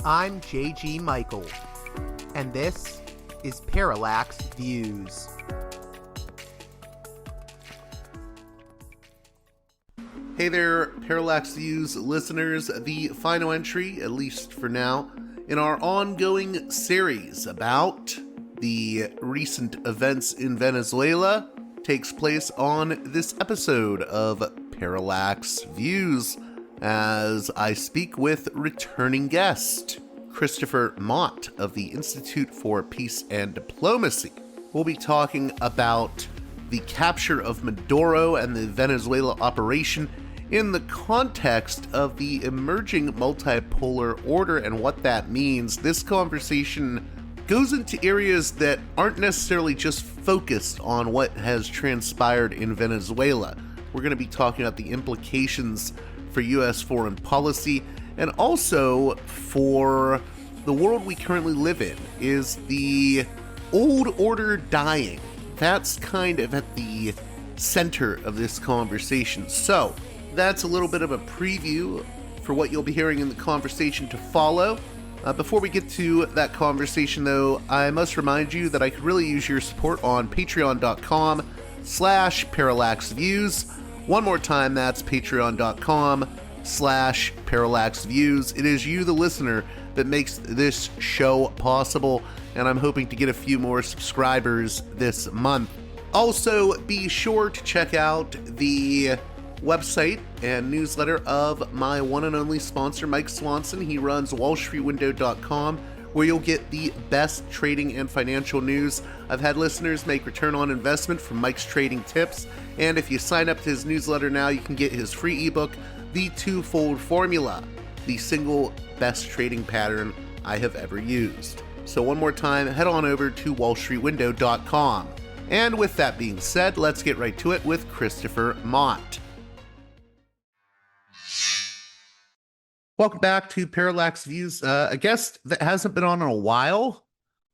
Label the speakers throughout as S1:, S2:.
S1: I'm J.G. Michael, and this is Parallax Views.
S2: Hey there, Parallax Views listeners. The final entry, at least for now, in our ongoing series about the recent events in Venezuela takes place on this episode of Parallax Views, as I speak with returning guest Christopher Mott of the Institute for Peace and Diplomacy. We'll be talking about the capture of Maduro and the Venezuela operation in the context of the emerging multipolar order and what that means. This conversation goes into areas that aren't necessarily just focused on what has transpired in Venezuela. We're going to be talking about the implications for U.S. foreign policy and also for the world we currently live in. Is the old order dying? That's kind of at the center of this conversation. So that's a little bit of a preview for what you'll be hearing in the conversation to follow. Before we get to that conversation, though, I must remind you that I could really use your support on patreon.com/parallaxviews. One more time, that's patreon.com/parallaxviews. It is you, the listener, that makes this show possible, and I'm hoping to get a few more subscribers this month. Also, be sure to check out the website and newsletter of my one and only sponsor, Mike Swanson. He runs wallstreetwindow.com, where you'll get the best trading and financial news. I've had listeners make return on investment from Mike's trading tips, and if you sign up to his newsletter now, you can get his free ebook, The Twofold Formula, the single best trading pattern I have ever used. So one more time, head on over to wallstreetwindow.com. And with that being said, let's get right to it with Christopher Mott. Welcome back to Parallax Views. A guest that hasn't been on in a while,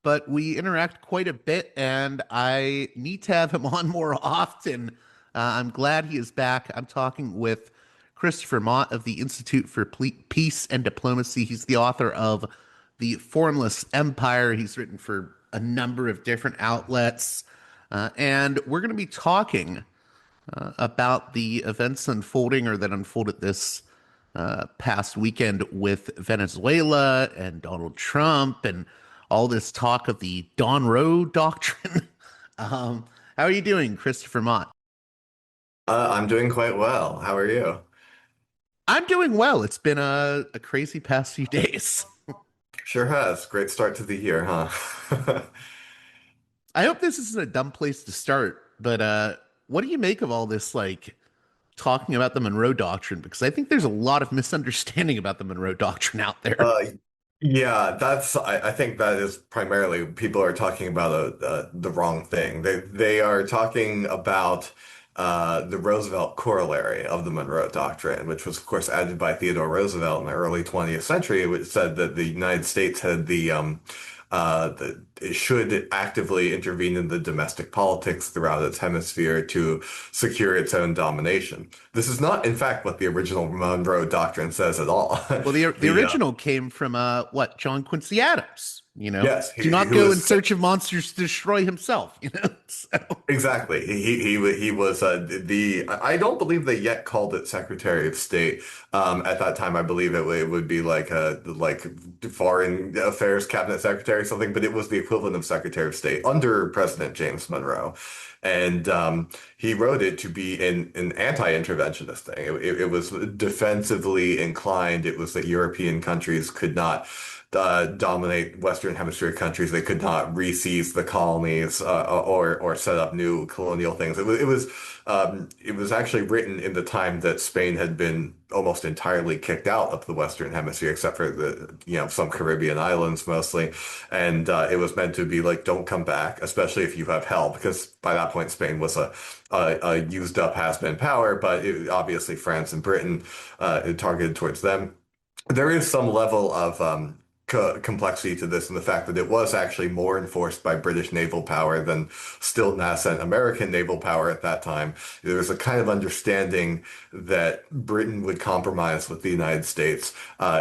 S2: but we interact quite a bit, and I need to have him on more often. I'm glad he is back. I'm talking with Christopher Mott of the Institute for Peace and Diplomacy. He's the author of The Formless Empire. He's written for a number of different outlets, and we're going to be talking about the events unfolding or that unfolded this past weekend with Venezuela and Donald Trump and all this talk of the Don Roe doctrine. How are you doing, Christopher Mott?
S3: I'm doing quite well. How are you?
S2: I'm doing well. It's been a crazy past few days.
S3: Sure has. Great start to the year, huh?
S2: I hope this isn't a dumb place to start, but what do you make of all this, like, talking about the Monroe Doctrine? Because I think there's a lot of misunderstanding about the Monroe Doctrine out there.
S3: Yeah, I think that is primarily people are talking about the wrong thing. They are talking about the Roosevelt corollary of the Monroe Doctrine, which was, of course, added by Theodore Roosevelt in the early 20th century, which said that the United States had it should actively intervene in the domestic politics throughout its hemisphere to secure its own domination. This is not, in fact, what the original Monroe Doctrine says at all.
S2: Well, the original came from John Quincy Adams.
S3: Yes,
S2: do not go in search of monsters to destroy himself. So.
S3: Exactly. He was I don't believe they yet called it Secretary of State. At that time, I believe it would be like Foreign Affairs Cabinet Secretary or something, but it was the equivalent of Secretary of State under President James Monroe. And he wrote it to be an anti-interventionist thing. It was defensively inclined. It was that European countries could not dominate Western Hemisphere countries. They could not re-seize the colonies or set up new colonial things. It was actually written in the time that Spain had been almost entirely kicked out of the Western Hemisphere, except for some Caribbean islands mostly. And it was meant to be like, don't come back, especially if you have help, because by that point Spain was a used up has-been power, but obviously France and Britain targeted towards them. There is some level of complexity to this, and the fact that it was actually more enforced by British naval power than still nascent American naval power at that time. There was a kind of understanding that Britain would compromise with the United States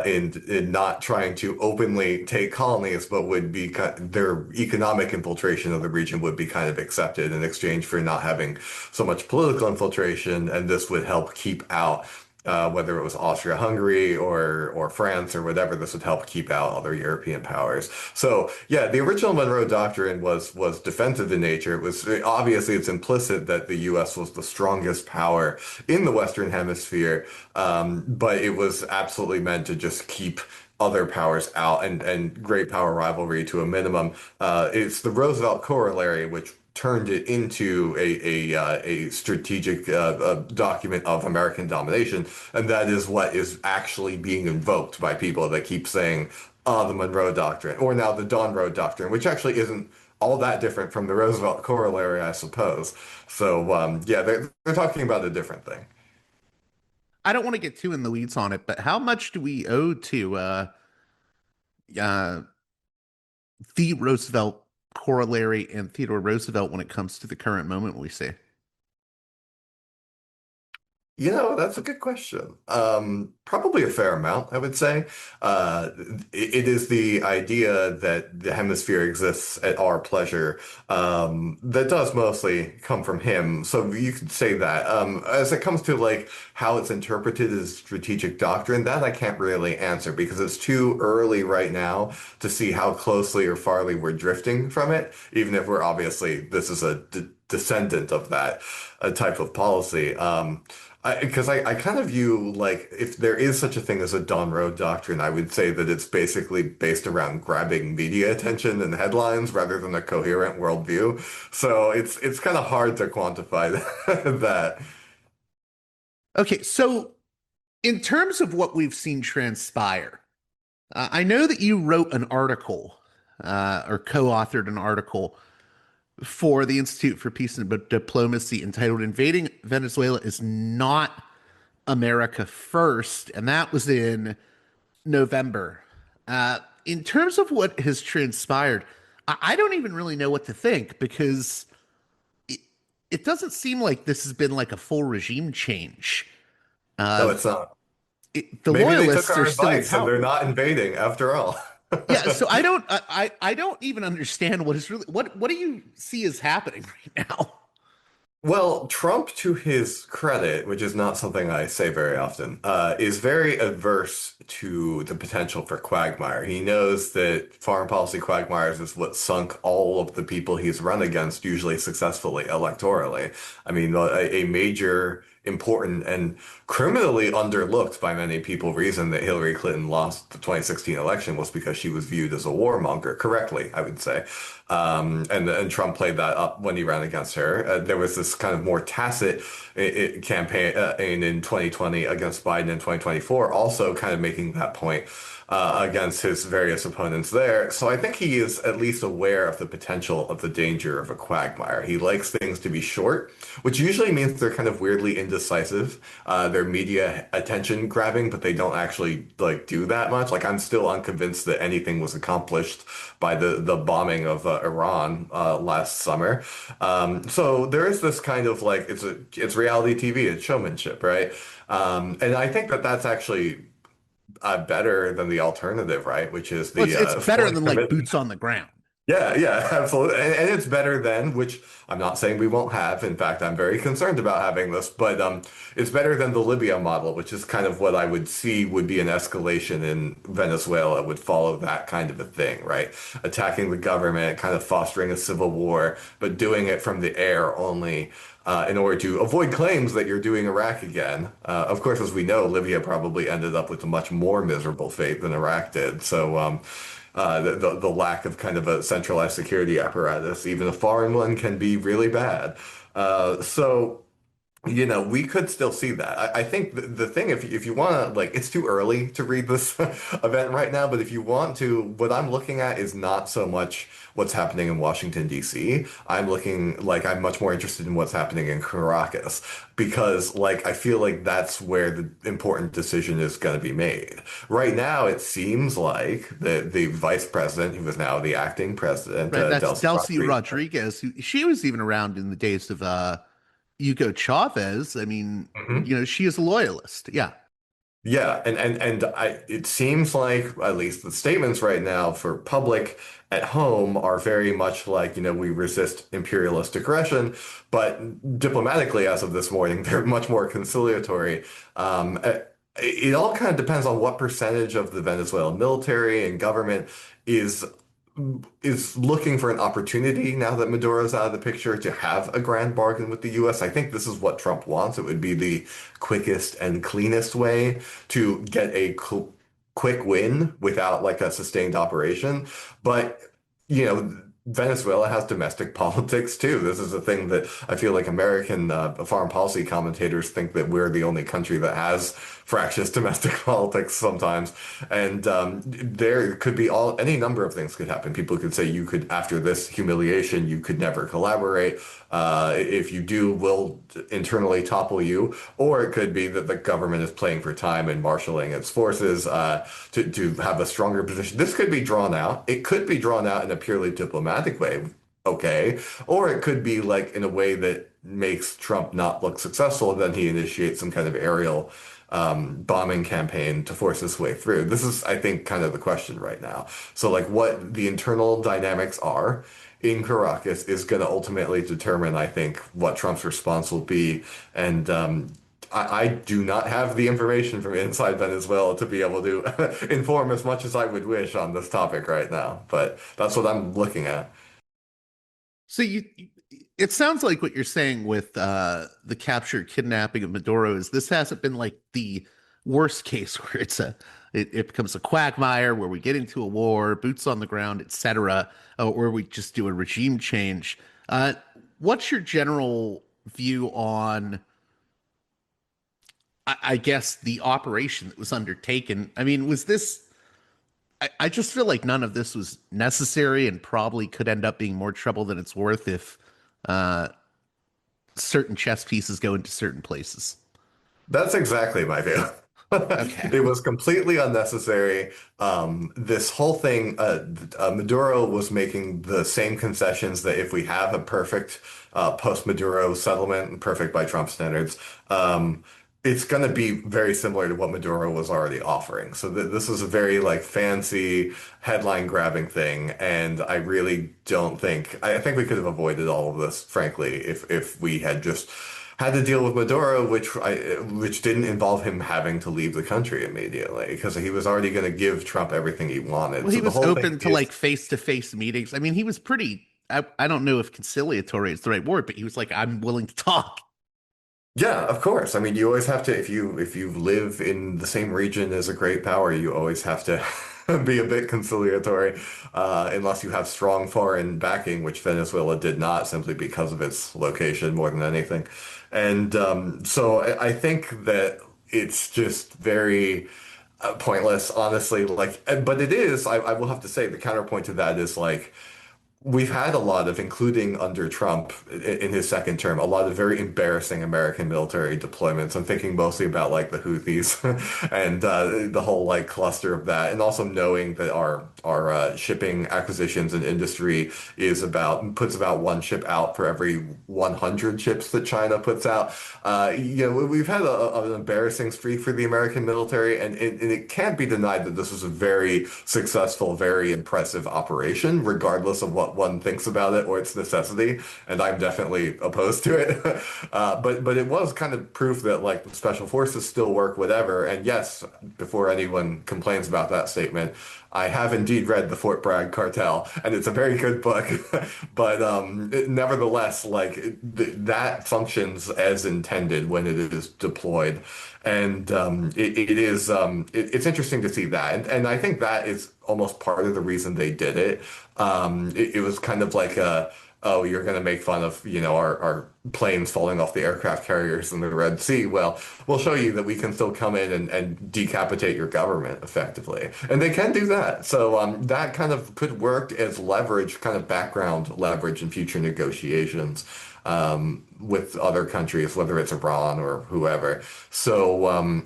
S3: in not trying to openly take colonies, but would be their economic infiltration of the region would be kind of accepted in exchange for not having so much political infiltration, and this would help keep out whether it was Austria-Hungary or France or whatever, this would help keep out other European powers. So yeah, the original Monroe Doctrine was defensive in nature. It was obviously it's implicit that the U.S. was the strongest power in the Western Hemisphere, but it was absolutely meant to just keep other powers out and great power rivalry to a minimum. It's the Roosevelt corollary, which turned it into a strategic document of American domination, and that is what is actually being invoked by people that keep saying, the Monroe Doctrine, or now the Donroe Doctrine, which actually isn't all that different from the Roosevelt corollary, I suppose. So yeah, they're talking about a different thing.
S4: I don't want to get too in the weeds on it, but how much do we owe to uh, the Roosevelt corollary and Theodore Roosevelt when it comes to the current moment we see?
S3: You know, that's a good question. Probably a fair amount, I would say. It is the idea that the hemisphere exists at our pleasure, that does mostly come from him. So you could say that. As it comes to like how it's interpreted as strategic doctrine, that I can't really answer because it's too early right now to see how closely or farly we're drifting from it, even if we're obviously, this is a descendant of that type of policy. Because I kind of view like if there is such a thing as a Donroe Doctrine, I would say that it's basically based around grabbing media attention and headlines rather than a coherent worldview. So it's kind of hard to quantify that.
S4: Okay, so in terms of what we've seen transpire, I know that you wrote an article or co-authored an article for the Institute for Peace and Diplomacy entitled Invading Venezuela is Not America First, and that was in November. In terms of what has transpired, I don't even really know what to think because it doesn't seem like this has been like a full regime change.
S3: No, it's not.
S4: The
S3: Maybe they
S4: loyalists
S3: took our
S4: are still in
S3: advice and
S4: power.
S3: they're not invading after all.
S4: Yeah, so I don't even understand what is really what do you see is happening right now?
S3: Well, Trump, to his credit, which is not something I say very often, is very averse to the potential for quagmire. He knows that foreign policy quagmires is what sunk all of the people he's run against, usually successfully, electorally. I mean, a major, important, and criminally underlooked by many people reason that Hillary Clinton lost the 2016 election was because she was viewed as a warmonger, correctly, I would say. And Trump played that up when he ran against her. There was this kind of more tacit campaign in 2020 against Biden in 2024, also kind of making that point against his various opponents there. So I think he is at least aware of the potential of the danger of a quagmire. He likes things to be short, which usually means they're kind of weirdly indecisive. They're media attention grabbing, but they don't actually like do that much. Like I'm still unconvinced that anything was accomplished by the bombing of Iran last summer. So there is this kind of like it's reality TV, it's showmanship, right? And I think that that's actually better than the alternative, right? Which is the
S4: Well, it's better than like
S3: commitment.
S4: boots on the ground.
S3: Yeah, yeah, absolutely. And it's better than, which I'm not saying we won't have. In fact, I'm very concerned about having this, but it's better than the Libya model, which is kind of what I would see would be an escalation in Venezuela, would follow that kind of a thing, right? Attacking the government, kind of fostering a civil war, but doing it from the air only. In order to avoid claims that you're doing Iraq again. Of course, as we know, Libya probably ended up with a much more miserable fate than Iraq did. So the lack of kind of a centralized security apparatus, even a foreign one, can be really bad. So We could still see that. I think the thing, if you want to, like, it's too early to read this event right now, but if you want to, what I'm looking at is not so much what's happening in Washington, D.C. I'm much more interested in what's happening in Caracas because, like, I feel like that's where the important decision is going to be made. Right now, it seems like the vice president, who is now the acting president,
S4: Right, that's
S3: Delcy
S4: Delcy
S3: Rodriguez.
S4: Rodriguez. She was even around in the days of Hugo Chavez. I mean, she is a loyalist. Yeah.
S3: Yeah, it seems like at least the statements right now for public at home are very much like, we resist imperialist aggression, but diplomatically, as of this morning, they're much more conciliatory. It all kind of depends on what percentage of the Venezuelan military and government is is looking for an opportunity now that Maduro's out of the picture to have a grand bargain with the US. I think this is what Trump wants. It would be the quickest and cleanest way to get a quick win without like a sustained operation. But, Venezuela has domestic politics too. This is a thing that I feel like American foreign policy commentators think that we're the only country that has fractious domestic politics sometimes. And there could be any number of things could happen. People could say you could, after this humiliation, you could never collaborate. If you do, we'll internally topple you. Or it could be that the government is playing for time and marshaling its forces to have a stronger position. This could be drawn out. It could be drawn out in a purely diplomatic way. Okay. Or it could be like in a way that makes Trump not look successful. And then he initiates some kind of aerial bombing campaign to force his way through. This is, I think, kind of the question right now. So, like, what the internal dynamics are in Caracas is going to ultimately determine, I think, what Trump's response will be. And I do not have the information from inside Venezuela to be able to inform as much as I would wish on this topic right now. But that's what I'm looking at.
S4: So it sounds like what you're saying with the capture, kidnapping of Maduro is this hasn't been like the worst case where it becomes a quagmire where we get into a war, boots on the ground, etc., or we just do a regime change. What's your general view on, I guess, the operation that was undertaken? I mean, was this? I just feel like none of this was necessary and probably could end up being more trouble than it's worth if certain chess pieces go into certain places.
S3: That's exactly my view.
S4: Okay.
S3: It was completely unnecessary. This whole thing, Maduro was making the same concessions that if we have a perfect post-Maduro settlement, perfect by Trump standards, it's going to be very similar to what Maduro was already offering. So this is a very like fancy headline grabbing thing. And I really don't think, I think we could have avoided all of this, frankly, if we had just had to deal with Maduro, which didn't involve him having to leave the country immediately because he was already going to give Trump everything he wanted.
S4: Well,
S3: So
S4: he
S3: the
S4: was
S3: whole
S4: open
S3: thing
S4: to
S3: is,
S4: like face-to-face meetings. I mean, he was pretty, I don't know if conciliatory is the right word, but he was like, I'm willing to talk.
S3: yeah, of course. I mean, you always have to if you live in the same region as a great power, you always have to be a bit conciliatory, unless you have strong foreign backing, which Venezuela did not, simply because of its location more than anything. And so I think that it's just very pointless, honestly. Like, but it is. I will have to say the counterpoint to that is like. We've had a lot of, including under Trump in his second term, a lot of very embarrassing American military deployments. I'm thinking mostly about like the Houthis and the whole like cluster of that, and also knowing that our shipping acquisitions and industry puts about one ship out for every 100 ships that China puts out. We've had an embarrassing streak for the American military, and it can't be denied that this was a very successful, very impressive operation, regardless of what one thinks about it or its necessity, and I'm definitely opposed to it. But it was kind of proof that like the special forces still work, whatever. And yes, before anyone complains about that statement, I have indeed read the Fort Bragg Cartel, and it's a very good book. But nevertheless, like that functions as intended when it is deployed, and it's interesting to see that, and I think that is almost part of the reason they did it. It was kind of like oh, you're going to make fun of, our planes falling off the aircraft carriers in the Red Sea. Well, we'll show you that we can still come in and decapitate your government effectively. And they can do that. So that kind of could work as leverage, kind of background leverage in future negotiations with other countries, whether it's Iran or whoever. So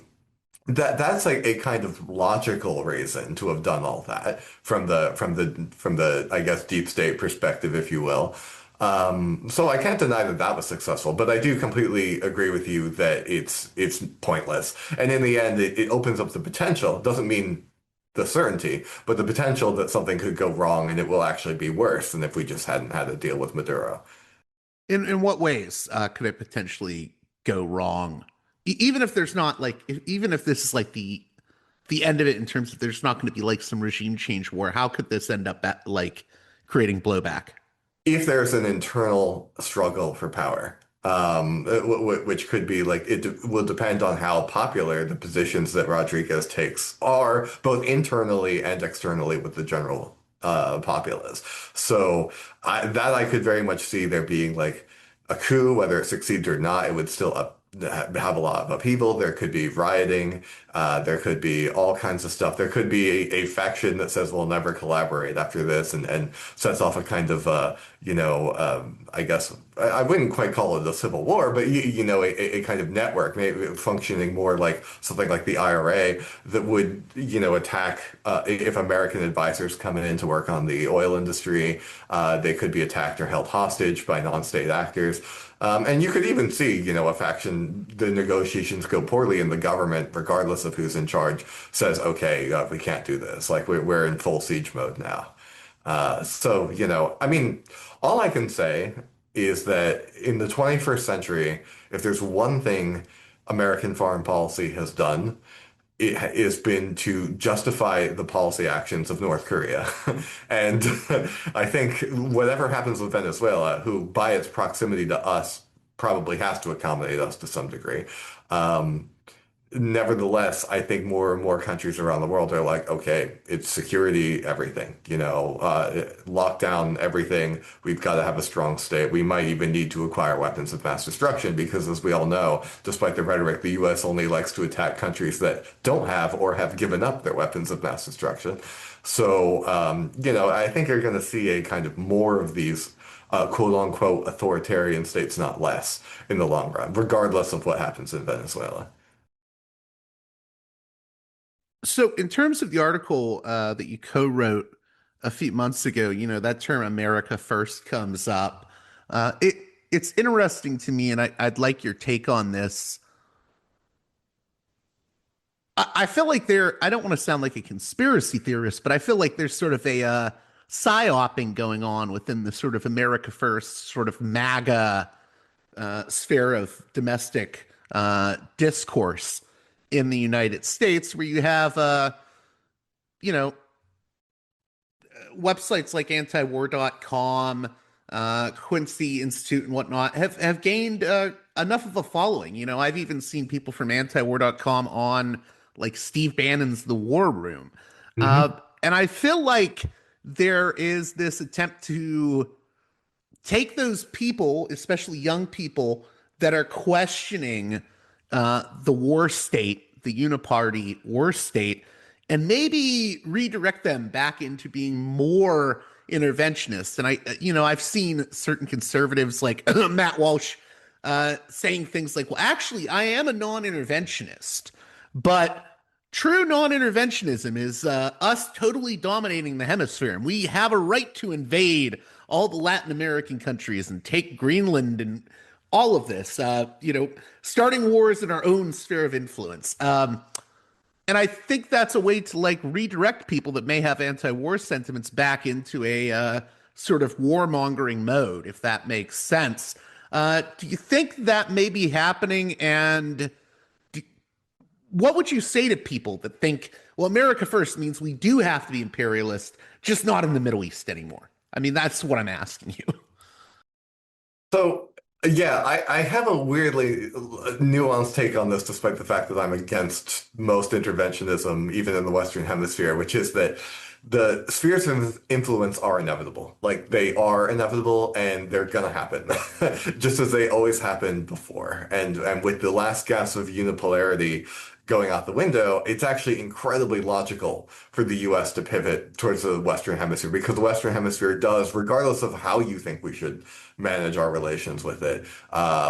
S3: that's like a kind of logical reason to have done all that from the I guess deep state perspective, if you will. So I can't deny that that was successful, but I do completely agree with you that it's pointless. And in the end, it opens up the potential. It doesn't mean the certainty, but the potential that something could go wrong and it will actually be worse than if we just hadn't had to deal with Maduro.
S4: In what ways could it potentially go wrong? Even if there's not like, even if this is like the end of it in terms of there's not going to be like some regime change war, how could this end up like creating blowback?
S3: If there's an internal struggle for power, which could be like, it will depend on how popular the positions that Rodriguez takes are, both internally and externally with the general populace. So that I could very much see there being like a coup, whether it succeeds or not, it would still have a lot of upheaval. There could be rioting. There could be all kinds of stuff. There could be a faction that says we'll never collaborate after this and sets off a kind of, I guess I wouldn't quite call it a civil war, but, a kind of network, maybe functioning more like something like the IRA that would, attack if American advisors come in to work on the oil industry. They could be attacked or held hostage by non-state actors. And you could even see, a faction, the negotiations go poorly and the government, regardless of who's in charge, says, okay, we can't do this. Like we're in full siege mode now. I mean, all I can say is that in the 21st century, if there's one thing American foreign policy has done, it has been to justify the policy actions of North Korea. And I think whatever happens with Venezuela, who by its proximity to us probably has to accommodate us to some degree. Nevertheless, I think more and more countries around the world are like, okay, it's security, everything, lock down everything. We've got to have a strong state. We might even need to acquire weapons of mass destruction because, as we all know, despite the rhetoric, the U.S. only likes to attack countries that don't have or have given up their weapons of mass destruction. So, I think you're going to see a kind of more of these quote unquote authoritarian states, not less, in the long run, regardless of what happens in Venezuela.
S4: So, in terms of the article that you co-wrote a few months ago, that term "America First" comes up. It's interesting to me, and I'd like your take on this. I feel like I don't want to sound like a conspiracy theorist, but I feel like there's sort of a psyoping going on within the sort of America First, sort of MAGA sphere of domestic discourse in the United States, where you have, websites like antiwar.com, Quincy Institute and whatnot have gained enough of a following. I've even seen people from antiwar.com on like Steve Bannon's The War Room. And I feel like there is this attempt to take those people, especially young people that are questioning the war state, the uniparty war state, and maybe redirect them back into being more interventionist. And I've seen certain conservatives like Matt Walsh saying things like, well, actually, I am a non-interventionist, but true non-interventionism is us totally dominating the hemisphere, and we have a right to invade all the Latin American countries and take Greenland and all of this, starting wars in our own sphere of influence. And I think that's a way to like redirect people that may have anti-war sentiments back into a sort of warmongering mode, if that makes sense. Do you think that may be happening? And what would you say to people that think, well, America First means we do have to be imperialist, just not in the Middle East anymore? I mean, that's what I'm asking you.
S3: So, yeah, I have a weirdly nuanced take on this, despite the fact that I'm against most interventionism, even in the Western Hemisphere, which is that the spheres of influence are inevitable. Like they are inevitable and they're gonna happen. Just as they always happened before. And with the last gasp of unipolarity going out the window, it's actually incredibly logical for the US to pivot towards the Western Hemisphere because the Western Hemisphere does, regardless of how you think we should manage our relations with it,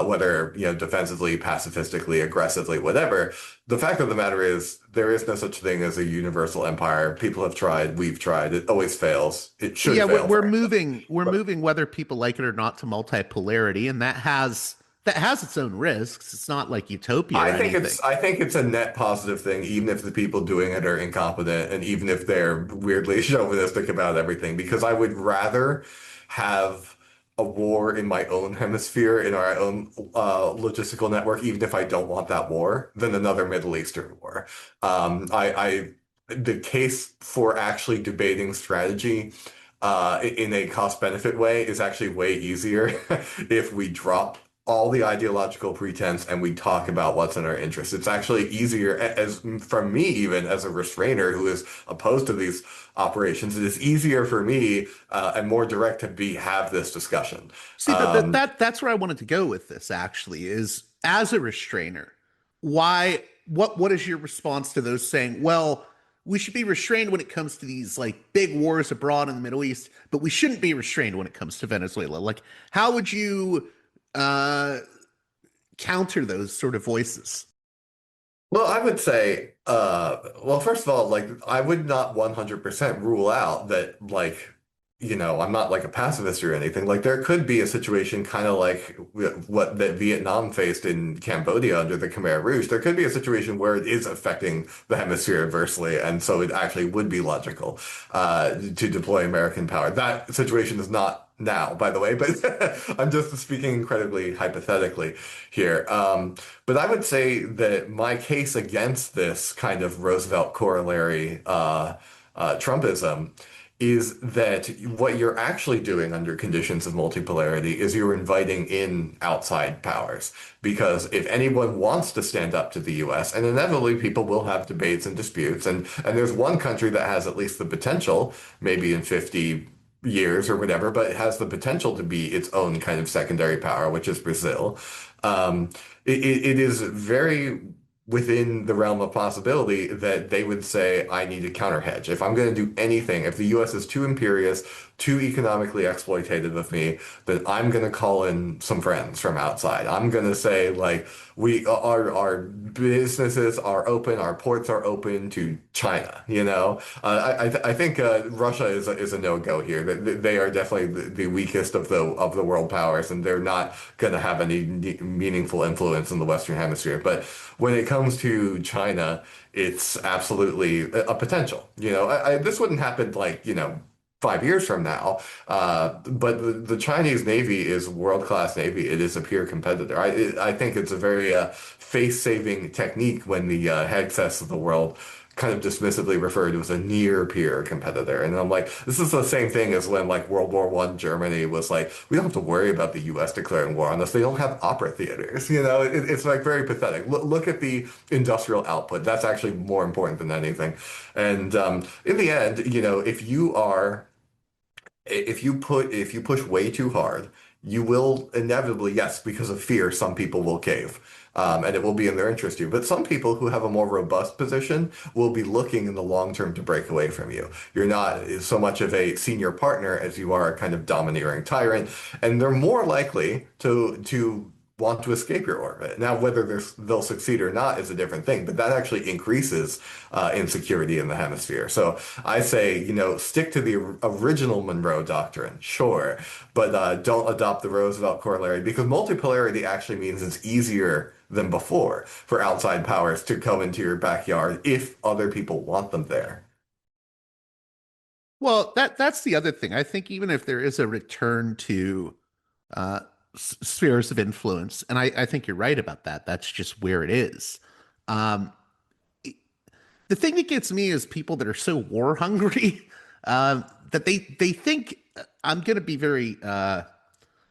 S3: whether, defensively, pacifistically, aggressively, whatever. The fact of the matter is there is no such thing as a universal empire. People have tried, we've tried, it always fails. It should
S4: Yeah,
S3: fail.
S4: we're moving whether people like it or not to multipolarity, and that has its own risks. It's not like utopia or anything.
S3: I think it's a net positive thing, even if the people doing it are incompetent and even if they're weirdly chauvinistic about everything, because I would rather have a war in my own hemisphere, in our own logistical network, even if I don't want that war, than another Middle Eastern war. The case for actually debating strategy in a cost-benefit way is actually way easier if we drop all the ideological pretense and we talk about what's in our interest. It's actually easier, as from me even as a restrainer who is opposed to these operations, it is easier for me and more direct to have this discussion.
S4: See, that's where I wanted to go with this. Actually, is as a restrainer, what is your response to those saying, well, we should be restrained when it comes to these like big wars abroad in the Middle East, but we shouldn't be restrained when it comes to Venezuela? Like, how would you counter those sort of voices?
S3: Well, I would say, first of all, like, I would not 100% rule out that, like, I'm not like a pacifist or anything. Like, there could be a situation kind of like what that Vietnam faced in Cambodia under the Khmer Rouge. There could be a situation where it is affecting the hemisphere adversely, and so it actually would be logical to deploy American power. That situation is not now, by the way, but I'm just speaking incredibly hypothetically here. But I would say that my case against this kind of Roosevelt corollary Trumpism is that what you're actually doing under conditions of multipolarity is you're inviting in outside powers. Because if anyone wants to stand up to the US, and inevitably people will have debates and disputes, and there's one country that has at least the potential, maybe in 50 years or whatever, but it has the potential to be its own kind of secondary power, which is Brazil. It is very within the realm of possibility that they would say, I need a counter hedge. If I'm going to do anything, if the US is too imperious, too economically exploitative of me, then I'm going to call in some friends from outside. I'm going to say, like, our businesses are open, our ports are open to China, I think Russia is a no-go here. They are definitely the weakest of the world powers, and they're not going to have any meaningful influence in the Western Hemisphere. But when it comes to China, it's absolutely a potential. This wouldn't happen 5 years from now. But the Chinese Navy is world-class Navy. It is a peer competitor. I think it's a very face-saving technique when the headsets of the world kind of dismissively referred to as a near-peer competitor. And I'm like, this is the same thing as when World War I Germany was like, we don't have to worry about the US declaring war on us. They don't have opera theaters. It's very pathetic. Look at the industrial output. That's actually more important than anything. And in the end, if you push way too hard, you will inevitably, yes, because of fear, some people will cave. And it will be in their interest to. But some people who have a more robust position will be looking in the long term to break away from you. You're not so much of a senior partner as you are a kind of domineering tyrant. And they're more likely to want to escape your orbit. Now, whether they'll succeed or not is a different thing, but that actually increases insecurity in the hemisphere. So I say, stick to the original Monroe Doctrine, sure, but don't adopt the Roosevelt corollary, because multipolarity actually means it's easier than before for outside powers to come into your backyard if other people want them there.
S4: Well, that's the other thing. I think even if there is a return to spheres of influence, and I think you're right about that. That's just where it is. The thing that gets me is people that are so war hungry that they think, I'm going to be very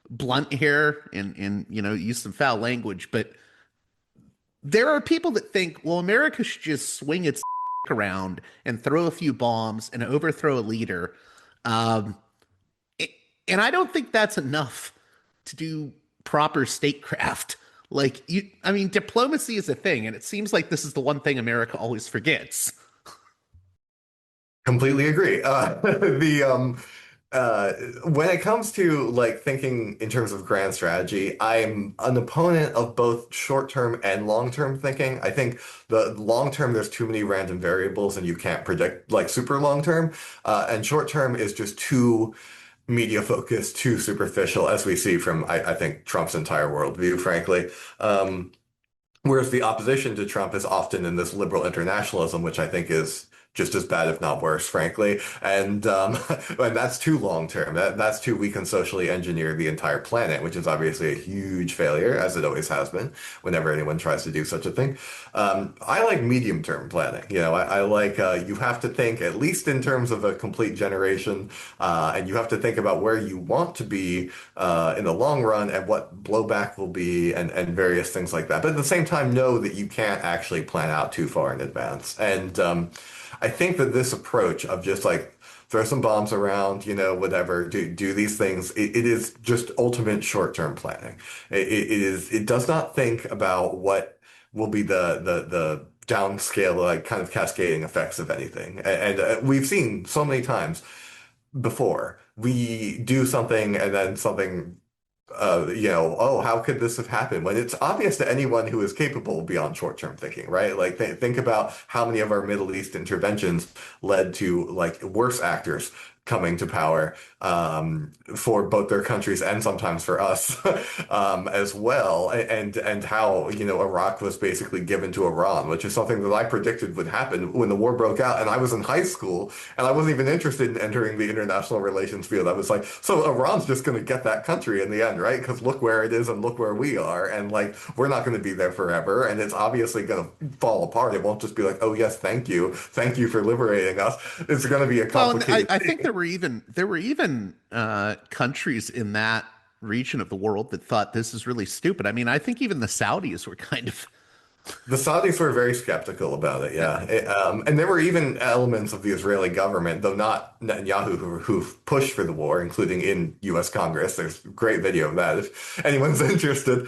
S4: blunt here and use some foul language, but there are people that think, well, America should just swing its look around and throw a few bombs and overthrow a leader. Um, and I don't think that's enough to do proper statecraft. I mean, diplomacy is a thing, and it seems like this is the one thing America always forgets.
S3: Completely agree. The when it comes to like thinking in terms of grand strategy, I'm an opponent of both short-term and long-term thinking. I think the long-term there's too many random variables and you can't predict like super long-term, and short-term is just too media focused, too superficial, as we see from I think Trump's entire worldview, frankly. Whereas the opposition to Trump is often in this liberal internationalism, which I think is just as bad, if not worse, frankly. And that's too long term. That's too we can socially engineer the entire planet, which is obviously a huge failure, as it always has been, whenever anyone tries to do such a thing. I like medium term planning. I like you have to think at least in terms of a complete generation, and you have to think about where you want to be in the long run and what blowback will be and various things like that. But at the same time, know that you can't actually plan out too far in advance. And I think that this approach of just like throw some bombs around, whatever, do these things, it is just ultimate short-term planning. It does not think about what will be the downscale, like kind of cascading effects of anything. And we've seen so many times before we do something and then something oh, how could this have happened? When it's obvious to anyone who is capable beyond short-term thinking, right? Like think about how many of our Middle East interventions led to like worse actors coming to power for both their countries and sometimes for us as well, and how Iraq was basically given to Iran, which is something that I predicted would happen when the war broke out, and I was in high school and I wasn't even interested in entering the international relations field. I was like, so Iran's just going to get that country in the end, right? Because look where it is and look where we are, and like we're not going to be there forever, and it's obviously going to fall apart. It won't just be like, oh yes, thank you for liberating us. It's going to be a complicated.
S4: I think there were even countries in that region of the world that thought this is really stupid. I mean, I think even the Saudis were kind of
S3: The Saudis were very skeptical about it, yeah. And there were even elements of the Israeli government, though not Netanyahu, who pushed for the war, including in U.S. Congress. There's a great video of that if anyone's interested,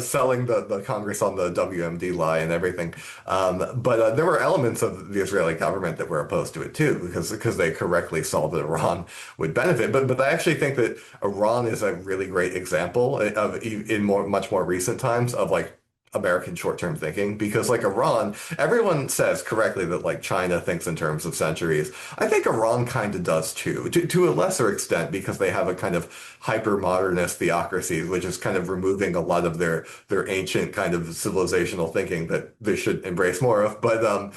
S3: selling the Congress on the WMD lie and everything. But there were elements of the Israeli government that were opposed to it too, because they correctly saw that Iran would benefit. But I actually think that Iran is a really great example of in much more recent times of like American short-term thinking, because like Iran, everyone says correctly that like China thinks in terms of centuries. I think Iran kind of does too, to a lesser extent, because they have a kind of hyper-modernist theocracy, which is kind of removing a lot of their ancient kind of civilizational thinking that they should embrace more of. But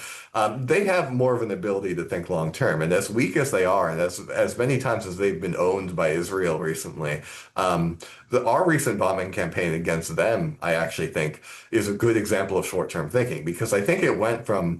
S3: they have more of an ability to think long-term, and as weak as they are, and as many times as they've been owned by Israel recently, our recent bombing campaign against them, I actually think, is a good example of short-term thinking, because I think it went from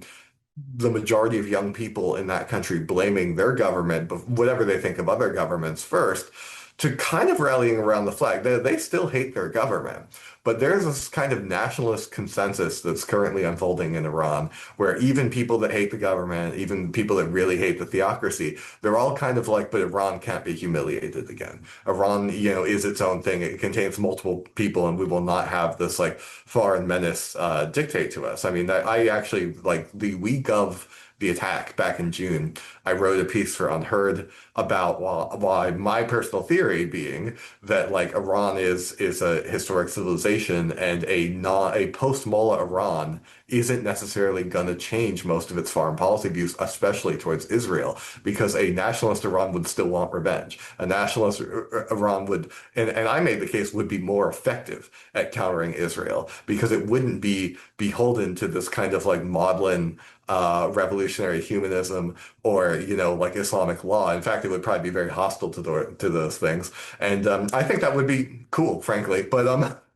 S3: the majority of young people in that country blaming their government, whatever they think of other governments first, to kind of rallying around the flag. They still hate their government, but there's this kind of nationalist consensus that's currently unfolding in Iran, where even people that hate the government, even people that really hate the theocracy, they're all kind of like, but Iran can't be humiliated again. Iran, is its own thing. It contains multiple people, and we will not have this like foreign menace dictate to us. I mean, I actually, like the week of the attack back in June, I wrote a piece for Unheard about why my personal theory being that like Iran is a historic civilization, and a post-Mullah Iran isn't necessarily going to change most of its foreign policy views, especially towards Israel, because a nationalist Iran would still want revenge. A nationalist Iran would, and I made the case, would be more effective at countering Israel, because it wouldn't be beholden to this kind of like maudlin revolutionary humanism or like Islamic law. In fact, it would probably be very hostile to those things, and I think that would be cool, frankly. But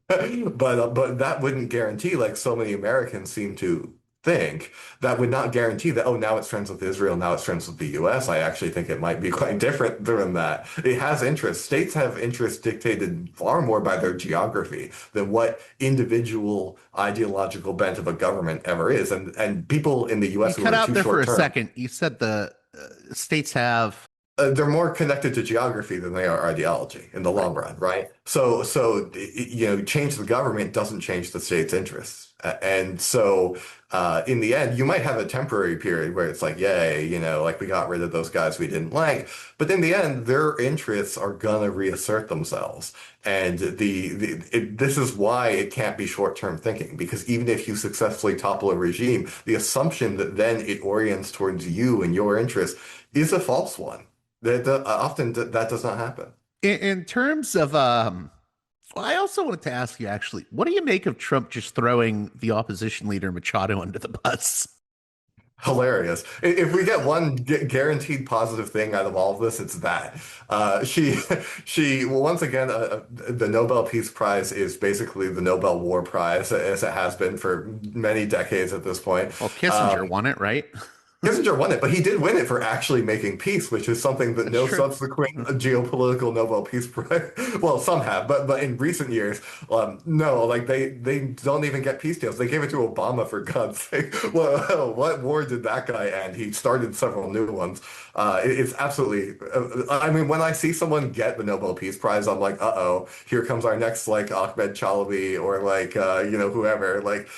S3: but that wouldn't guarantee, like so many Americans seem to think, that would not guarantee that, oh, now it's friends with Israel, now it's friends with the US. I actually think it might be quite different than that. It has interests. States have interests dictated far more by their geography than what individual ideological bent of a government ever is. And people in the
S4: You
S3: US who
S4: cut
S3: are
S4: out
S3: too
S4: there for
S3: short
S4: a
S3: term,
S4: second. You said the states have.
S3: they're more connected to geography than they are ideology in the long run, right? Change the government doesn't change the state's interests. And so, in the end, you might have a temporary period where it's like, yay, like we got rid of those guys we didn't like. But in the end, their interests are gonna reassert themselves. And this is why it can't be short-term thinking, because even if you successfully topple a regime, the assumption that then it orients towards you and your interests is a false one. Often that does not happen.
S4: In terms of, well, I also wanted to ask you actually, what do you make of Trump just throwing the opposition leader Machado under the bus?
S3: Hilarious. If we get one guaranteed positive thing out of all of this, it's that. Well, once again, the Nobel Peace Prize is basically the Nobel War Prize, as it has been for many decades at this point.
S4: Well, Kissinger won it, right?
S3: Kissinger won it, but he did win it for actually making peace, which is something that
S4: That's
S3: no
S4: true.
S3: subsequent geopolitical Nobel Peace Prize, well, some have, but in recent years, no, like they don't even get peace deals. They gave it to Obama for God's sake. Well, what war did that guy end? He started several new ones. It's absolutely. I mean, when I see someone get the Nobel Peace Prize, I'm like, uh-oh, here comes our next like Ahmed Chalabi or like whoever like.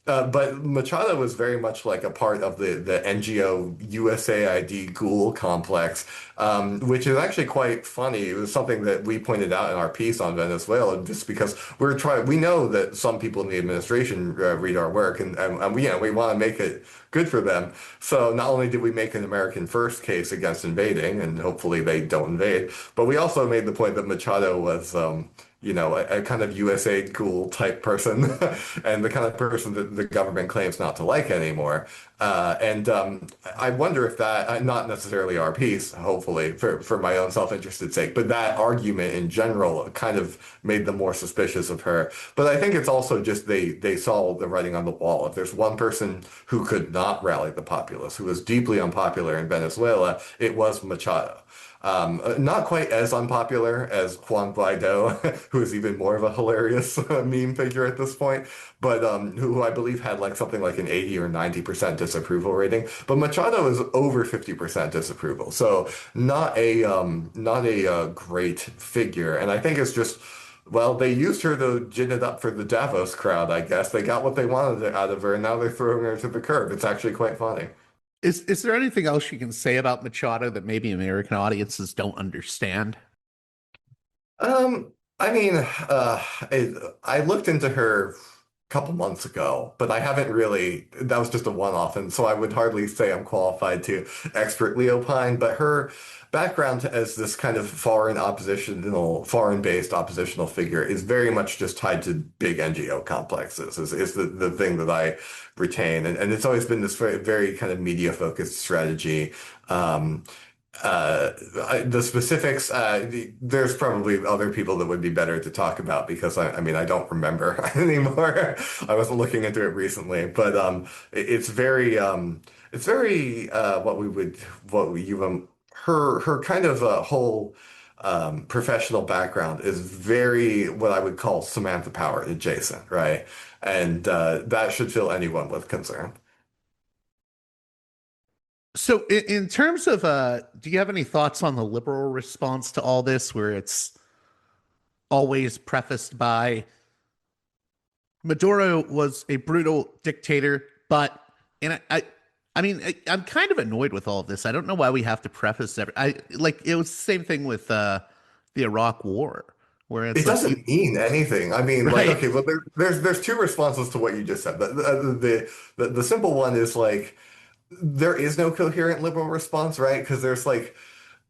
S3: But Machado was very much like a part of the NGO USAID ghoul complex, which is actually quite funny. It was something that we pointed out in our piece on Venezuela, just because we know that some people in the administration read our work, and we want to make it good for them. So not only did we make an American first case against invading, and hopefully they don't invade, but we also made the point that Machado was, a kind of USA ghoul type person and the kind of person that the government claims not to like anymore. I wonder if that, not necessarily our piece, hopefully, for my own self-interested sake, but that argument in general kind of made them more suspicious of her. But I think it's also just they saw the writing on the wall. If there's one person who could not rally the populace, who was deeply unpopular in Venezuela, it was Machado. Not quite as unpopular as Juan Guaido, who is even more of a hilarious meme figure at this point, but who I believe had like something like an 80 or 90% disapproval rating. But Machado is over 50% disapproval, so not a great figure. And I think it's just, well, they used her to gin it up for the Davos crowd, I guess. They got what they wanted out of her, and now they're throwing her to the curb. It's actually quite funny.
S4: Is there anything else you can say about Machado that maybe American audiences don't understand?
S3: I mean, I looked into her a couple months ago, but I haven't really, that was just a one-off, and so I would hardly say I'm qualified to expertly opine, but her background as this kind of foreign-based oppositional figure is very much just tied to big NGO complexes, is the thing that I retain. And it's always been this very, very kind of media-focused strategy. Um, the specifics, there's probably other people that would be better to talk about because I mean, I don't remember anymore. I wasn't looking into it recently, but it's very her kind of whole professional background is very what I would call Samantha Power adjacent, right? And that should fill anyone with concern.
S4: So, in terms of, do you have any thoughts on the liberal response to all this, where it's always prefaced by Maduro was a brutal dictator, but, and I mean, I'm kind of annoyed with all of this. I don't know why we have to preface it was the same thing with the Iraq War, where it's
S3: It
S4: like,
S3: doesn't mean anything. I mean, like,
S4: right,
S3: okay, well, there's two responses to what you just said. The simple one is like there is no coherent liberal response, right? Because there's like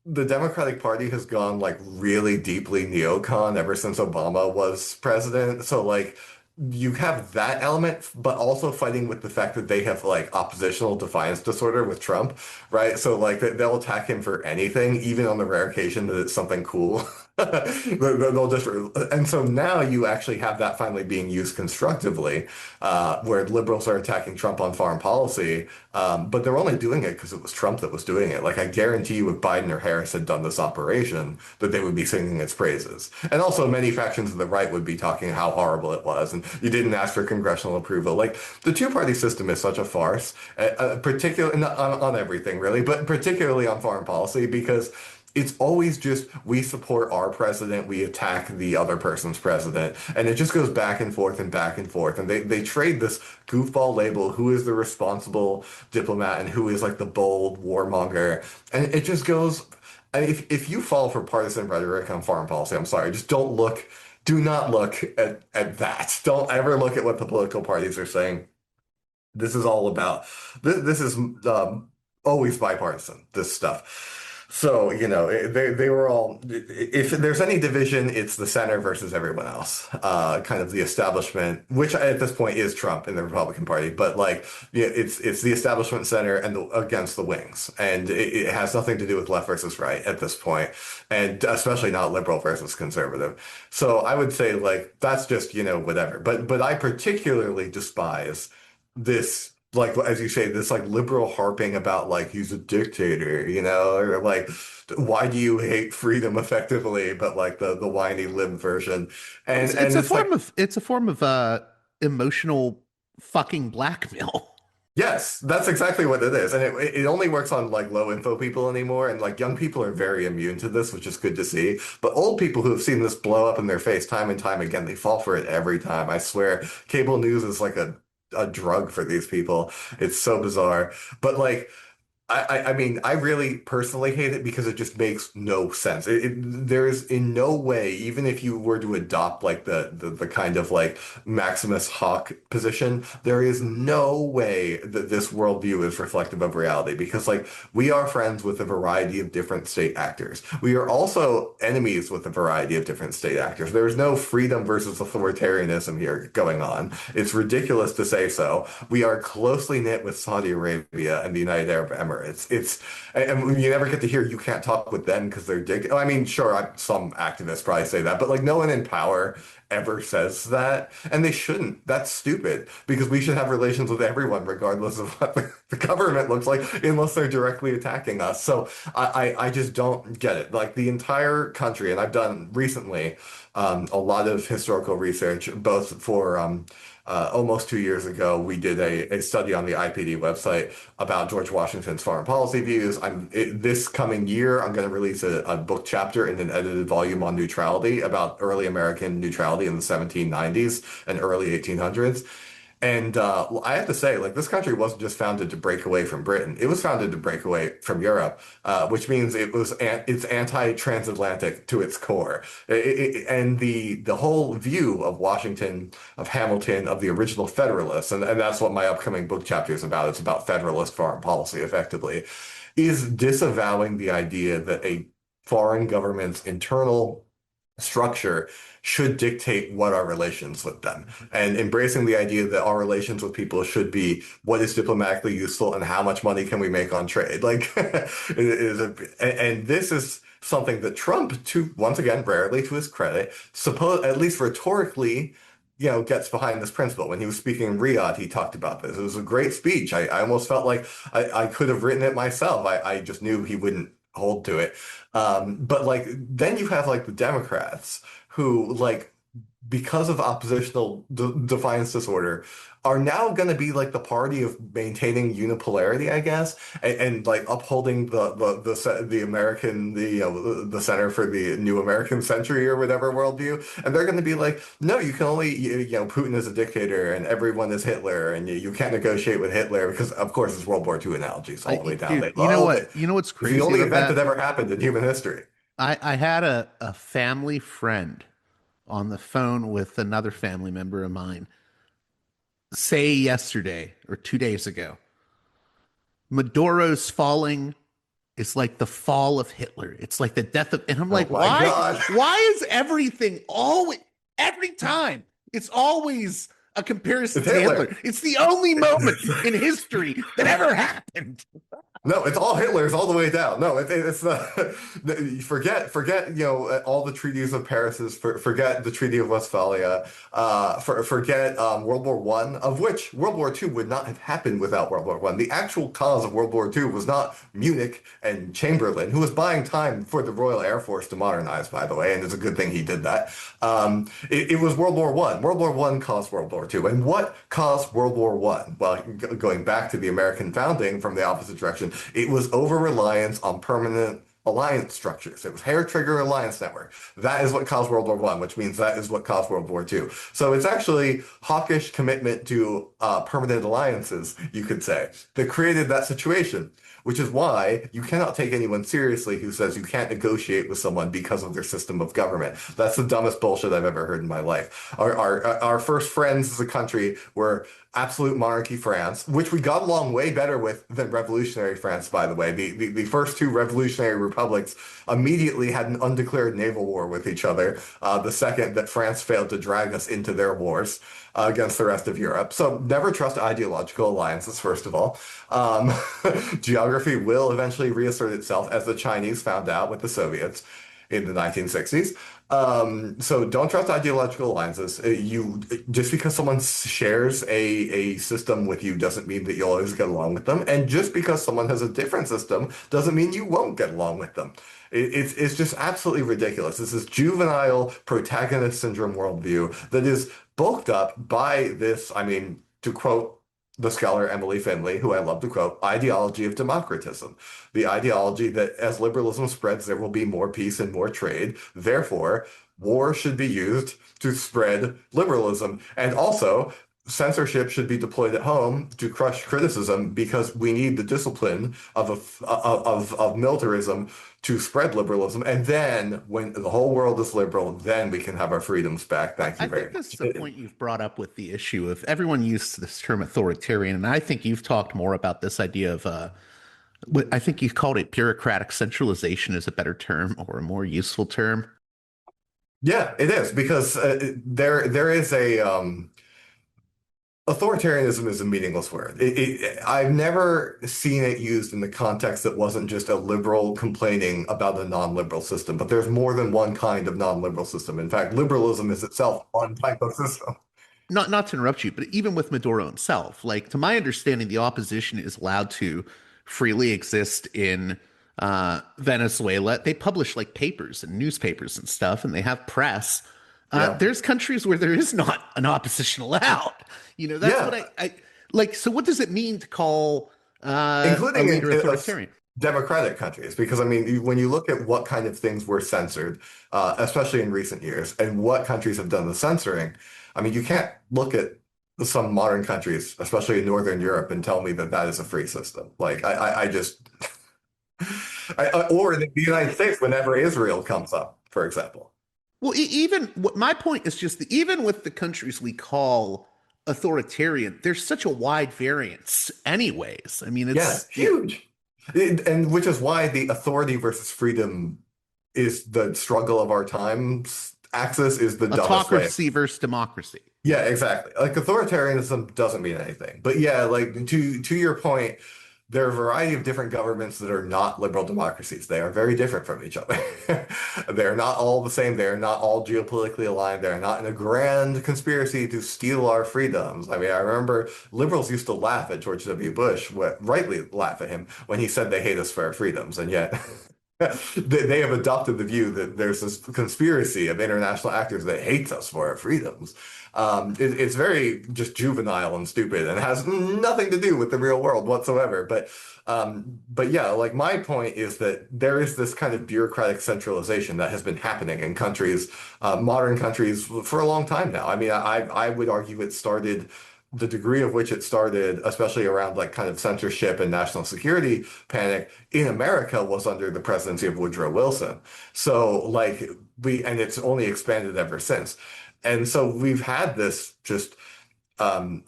S3: the Democratic Party has gone like really deeply neocon ever since Obama was president. So like you have that element, but also fighting with the fact that they have like oppositional defiance disorder with Trump, right? So like they'll attack him for anything, even on the rare occasion that it's something cool. They'll just, and so now you actually have that finally being used constructively, where liberals are attacking Trump on foreign policy, but they're only doing it because it was Trump that was doing it. Like I guarantee you, if Biden or Harris had done this operation, that they would be singing its praises. And also, many factions of the right would be talking how horrible it was, and you didn't ask for congressional approval. Like the two-party system is such a farce, particularly on everything really, but particularly on foreign policy because it's always just we support our president, we attack the other person's president, and it just goes back and forth and back and forth. And they trade this goofball label, who is the responsible diplomat and who is like the bold warmonger, and it just goes. And if you fall for partisan rhetoric on foreign policy, I'm sorry, just don't look. Do not look at that. Don't ever look at what the political parties are saying. This is all about. This is always bipartisan. This stuff. So, they were all, if there's any division, it's the center versus everyone else, kind of the establishment, which at this point is Trump in the Republican Party, but like, yeah, it's the establishment center and against the wings. And it has nothing to do with left versus right at this point, and especially not liberal versus conservative. So I would say like, that's just, whatever. But I particularly despise this, like as you say, this like liberal harping about like he's a dictator, or like why do you hate freedom effectively, but like the whiny lib version, and
S4: it's a form of emotional fucking blackmail.
S3: Yes, that's exactly what it is, and it only works on like low info people anymore, and like young people are very immune to this, which is good to see. But old people who have seen this blow up in their face time and time again, they fall for it every time. I swear, cable news is like a drug for these people. It's so bizarre. But like I mean, I really personally hate it because it just makes no sense. There is in no way, even if you were to adopt like the kind of like Maximus Hawk position, there is no way that this worldview is reflective of reality because like we are friends with a variety of different state actors. We are also enemies with a variety of different state actors. There is no freedom versus authoritarianism here going on. It's ridiculous to say so. We are closely knit with Saudi Arabia and the United Arab Emirates. And you never get to hear you can't talk with them because they're I mean, sure, some activists probably say that, but like no one in power ever says that, and they shouldn't. That's stupid because we should have relations with everyone regardless of what the government looks like, unless they're directly attacking us. So I just don't get it. Like the entire country, and I've done recently a lot of historical research, both for almost 2 years ago, we did a study on the IPD website about George Washington's foreign policy views. This coming year, I'm going to release a book chapter in an edited volume on neutrality about early American neutrality in the 1790s and early 1800s. And I have to say, like, this country wasn't just founded to break away from Britain. It was founded to break away from Europe, which means it's anti-transatlantic to its core. And the whole view of Washington, of Hamilton, of the original Federalists, and that's what my upcoming book chapter is about. It's about Federalist foreign policy, effectively, is disavowing the idea that a foreign government's internal structure should dictate what our relations with them, and embracing the idea that our relations with people should be what is diplomatically useful and how much money can we make on trade. Like, and this is something that Trump, to once again, rarely to his credit, at least rhetorically, gets behind this principle. When he was speaking in Riyadh, he talked about this. It was a great speech. I almost felt like I could have written it myself. I just knew he wouldn't hold to it. But like, then you have like the Democrats who, like, because of oppositional defiance disorder, are now going to be like the party of maintaining unipolarity, I guess, and like upholding the American the center for the new American century or whatever worldview, and they're going to be like, no, you can only Putin is a dictator and everyone is Hitler, and you can't negotiate with Hitler because of course it's World War II analogies all the way down.
S4: Dude, you know what? You know what's crazy?
S3: It's the only event that ever happened in human history.
S4: I had a family friend on the phone with another family member of mine say yesterday or 2 days ago, Maduro's falling is like the fall of Hitler. It's like the death of, and I'm like, why?
S3: God.
S4: Why is everything always, every time It's always a comparison
S3: It's
S4: to
S3: Hitler.
S4: Hitler. It's the only moment in history that ever happened.
S3: No, it's all Hitler's all the way down. No, it's forget all the treaties of Paris, forget the Treaty of Westphalia, forget World War One, of which World War Two would not have happened without World War One. The actual cause of World War Two was not Munich and Chamberlain, who was buying time for the Royal Air Force to modernize, by the way, and it's a good thing he did that. It was World War One. World War One caused World War Two, and what caused World War One? Well, going back to the American founding from the opposite direction. It was over-reliance on permanent alliance structures. It was hair-trigger alliance network. That is what caused World War One, which means that is what caused World War Two. So it's actually hawkish commitment to permanent alliances, you could say, that created that situation, which is why you cannot take anyone seriously who says you can't negotiate with someone because of their system of government. That's the dumbest bullshit I've ever heard in my life. Our first friends as a country were absolute monarchy France, which we got along way better with than revolutionary France, by the way. The first two revolutionary republics immediately had an undeclared naval war with each other, the second that France failed to drag us into their wars against the rest of Europe. So never trust ideological alliances, first of all. Geography will eventually reassert itself, as the Chinese found out with the Soviets in the 1960s. So don't trust ideological alliances. Just because someone shares a system with you doesn't mean that you'll always get along with them. And just because someone has a different system doesn't mean you won't get along with them. It's just absolutely ridiculous. This is juvenile protagonist syndrome worldview that is bulked up by this, I mean, to quote the scholar Emily Finley, who I love to quote, ideology of democratism. The ideology that as liberalism spreads, there will be more peace and more trade. Therefore, war should be used to spread liberalism. And also, censorship should be deployed at home to crush criticism because we need the discipline of militarism to spread liberalism. And then when the whole world is liberal, then we can have our freedoms back. Thank you very much.
S4: I think this is a point you've brought up with the issue of everyone used this term authoritarian. And I think you've talked more about this idea of, I think you've called it bureaucratic centralization is a better term or a more useful term.
S3: Yeah, it is, because there is a authoritarianism is a meaningless word. I've never seen it used in the context that wasn't just a liberal complaining about a non-liberal system, but there's more than one kind of non-liberal system. In fact, liberalism is itself one type of system.
S4: Not to interrupt you, but even with Maduro himself, like to my understanding, the opposition is allowed to freely exist in Venezuela. They publish like papers and newspapers and stuff, and they have press. There's countries where there is not an opposition allowed. That's what I like. So what does it mean to call
S3: including
S4: a leader authoritarian?
S3: Democratic countries, because I mean, when you look at what kind of things were censored, especially in recent years, and what countries have done the censoring, I mean, you can't look at some modern countries, especially in Northern Europe, and tell me that that is a free system. Like, I just, or the United States, whenever Israel comes up, for example.
S4: Well, my point is just that even with the countries we call authoritarian, there's such a wide variance anyways. I mean, it's
S3: huge. And which is why the authority versus freedom is the struggle of our times axis, is the dumbest way.
S4: Autocracy versus democracy.
S3: Yeah, exactly. Like authoritarianism doesn't mean anything. But yeah, like to your point, there are a variety of different governments that are not liberal democracies. They are very different from each other. They're not all the same. They're not all geopolitically aligned. They're not in a grand conspiracy to steal our freedoms. I mean, I remember liberals used to laugh at George W. Bush, rightly laugh at him, when he said they hate us for our freedoms. And yet they have adopted the view that there's this conspiracy of international actors that hates us for our freedoms. It's very just juvenile and stupid and has nothing to do with the real world whatsoever. But yeah, like my point is that there is this kind of bureaucratic centralization that has been happening in countries, modern countries, for a long time now. I mean, I would argue it started, the degree of which it started, especially around like kind of censorship and national security panic in America, was under the presidency of Woodrow Wilson. So like and it's only expanded ever since. And so we've had this just,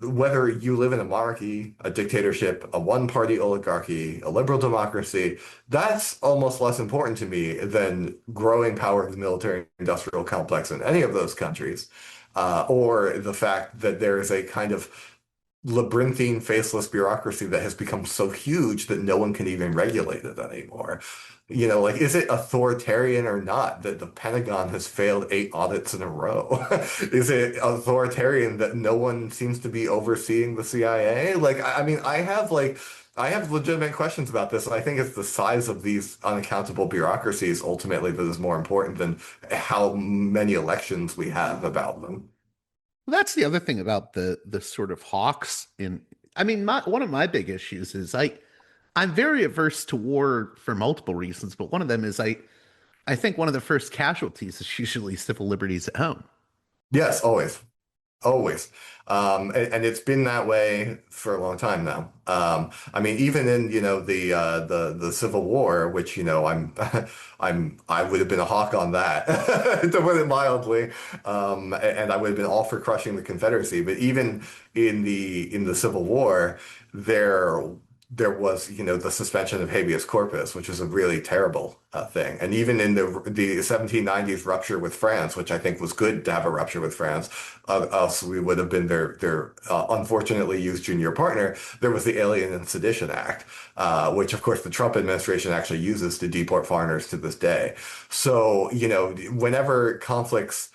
S3: whether you live in a monarchy, a dictatorship, a one-party oligarchy, a liberal democracy, that's almost less important to me than growing power of the military-industrial complex in any of those countries. or the fact that there is a kind of labyrinthine, faceless bureaucracy that has become so huge that no one can even regulate it anymore. Like, is it authoritarian or not that the Pentagon has failed 8 audits in a row? Is it authoritarian that no one seems to be overseeing the CIA? Like, I mean, I have legitimate questions about this, and I think it's the size of these unaccountable bureaucracies ultimately that is more important than how many elections we have about them.
S4: Well, that's the other thing about the sort of hawks in. I mean, one of my big issues is I'm very averse to war for multiple reasons, but one of them is I think one of the first casualties is usually civil liberties at home.
S3: Yes, always. Always. And it's been that way for a long time now. I mean, even in, the Civil War, which, I would have been a hawk on that, to put it mildly. And I would have been all for crushing the Confederacy. But even in the Civil War, there was, the suspension of habeas corpus, which is a really terrible thing. And even in the 1790s rupture with France, which I think was good to have a rupture with France, else we would have been their unfortunately used junior partner. There was the Alien and Sedition Act, which of course the Trump administration actually uses to deport foreigners to this day. So, whenever conflicts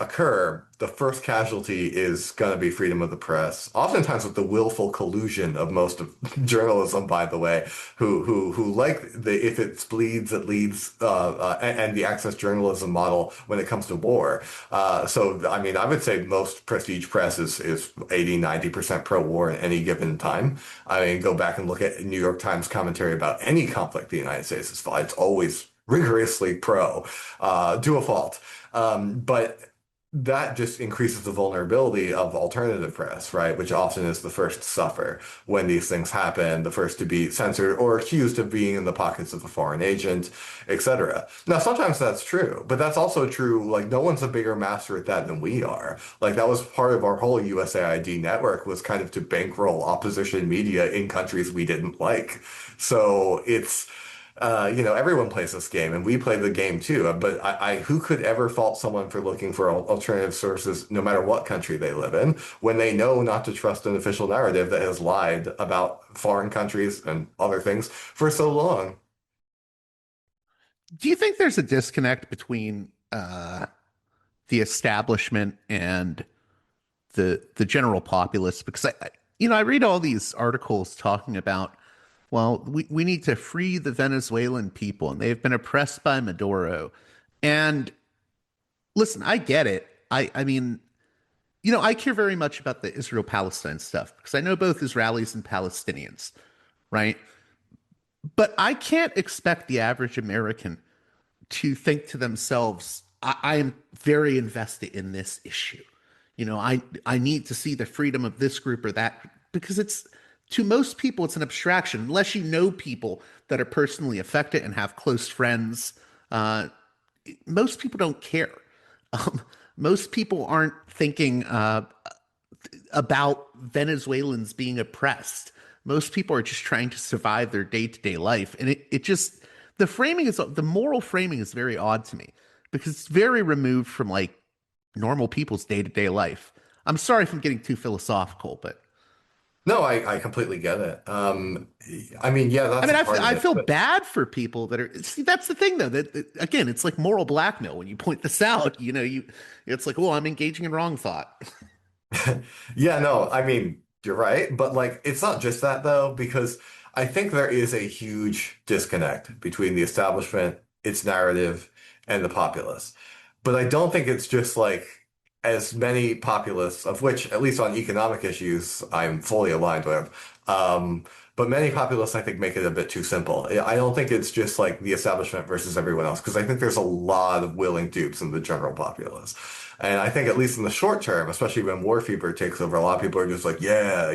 S3: occur, the first casualty is going to be freedom of the press. Oftentimes with the willful collusion of most of journalism, by the way, who like the if it bleeds, it leads, and the access journalism model when it comes to war. So, I mean, I would say most prestige press is 80-90% pro-war at any given time. I mean, go back and look at New York Times commentary about any conflict the United States is fighting. It's always rigorously pro, to a fault. But that just increases the vulnerability of alternative press, right? Which often is the first to suffer when these things happen, the first to be censored or accused of being in the pockets of a foreign agent, etc. Now, sometimes that's true, but that's also true. Like, no one's a bigger master at that than we are. Like, that was part of our whole USAID network, was kind of to bankroll opposition media in countries we didn't like. So it's, everyone plays this game, and we play the game too. But who could ever fault someone for looking for alternative sources, no matter what country they live in, when they know not to trust an official narrative that has lied about foreign countries and other things for so long?
S4: Do you think there's a disconnect between the establishment and the general populace? Because I read all these articles talking about, well, we need to free the Venezuelan people, and they've been oppressed by Maduro. And listen, I get it. I mean, I care very much about the Israel-Palestine stuff because I know both Israelis and Palestinians, right? But I can't expect the average American to think to themselves, I am very invested in this issue. I need to see the freedom of this group or that, because to most people, it's an abstraction, unless you know people that are personally affected and have close friends. Most people don't care. Most people aren't thinking about Venezuelans being oppressed. Most people are just trying to survive their day-to-day life. And the moral framing is very odd to me because it's very removed from like normal people's day-to-day life. I'm sorry if I'm getting too philosophical, but
S3: No, I completely get it. I mean, yeah,
S4: I
S3: that's
S4: mean,
S3: a part of
S4: I
S3: it,
S4: feel
S3: but
S4: bad for people that are. See, that's the thing, though. That again, it's like moral blackmail when you point this out. It's like, oh, I'm engaging in wrong thought.
S3: yeah, no, I mean, you're right. But like, it's not just that though, because I think there is a huge disconnect between the establishment, its narrative, and the populace. But I don't think it's just like as many populists, of which, at least on economic issues, I'm fully aligned with. Um, but many populists, I think, make it a bit too simple. I don't think it's just like the establishment versus everyone else, because I think there's a lot of willing dupes in the general populace. And I think, at least in the short term, especially when war fever takes over, a lot of people are just like, yeah,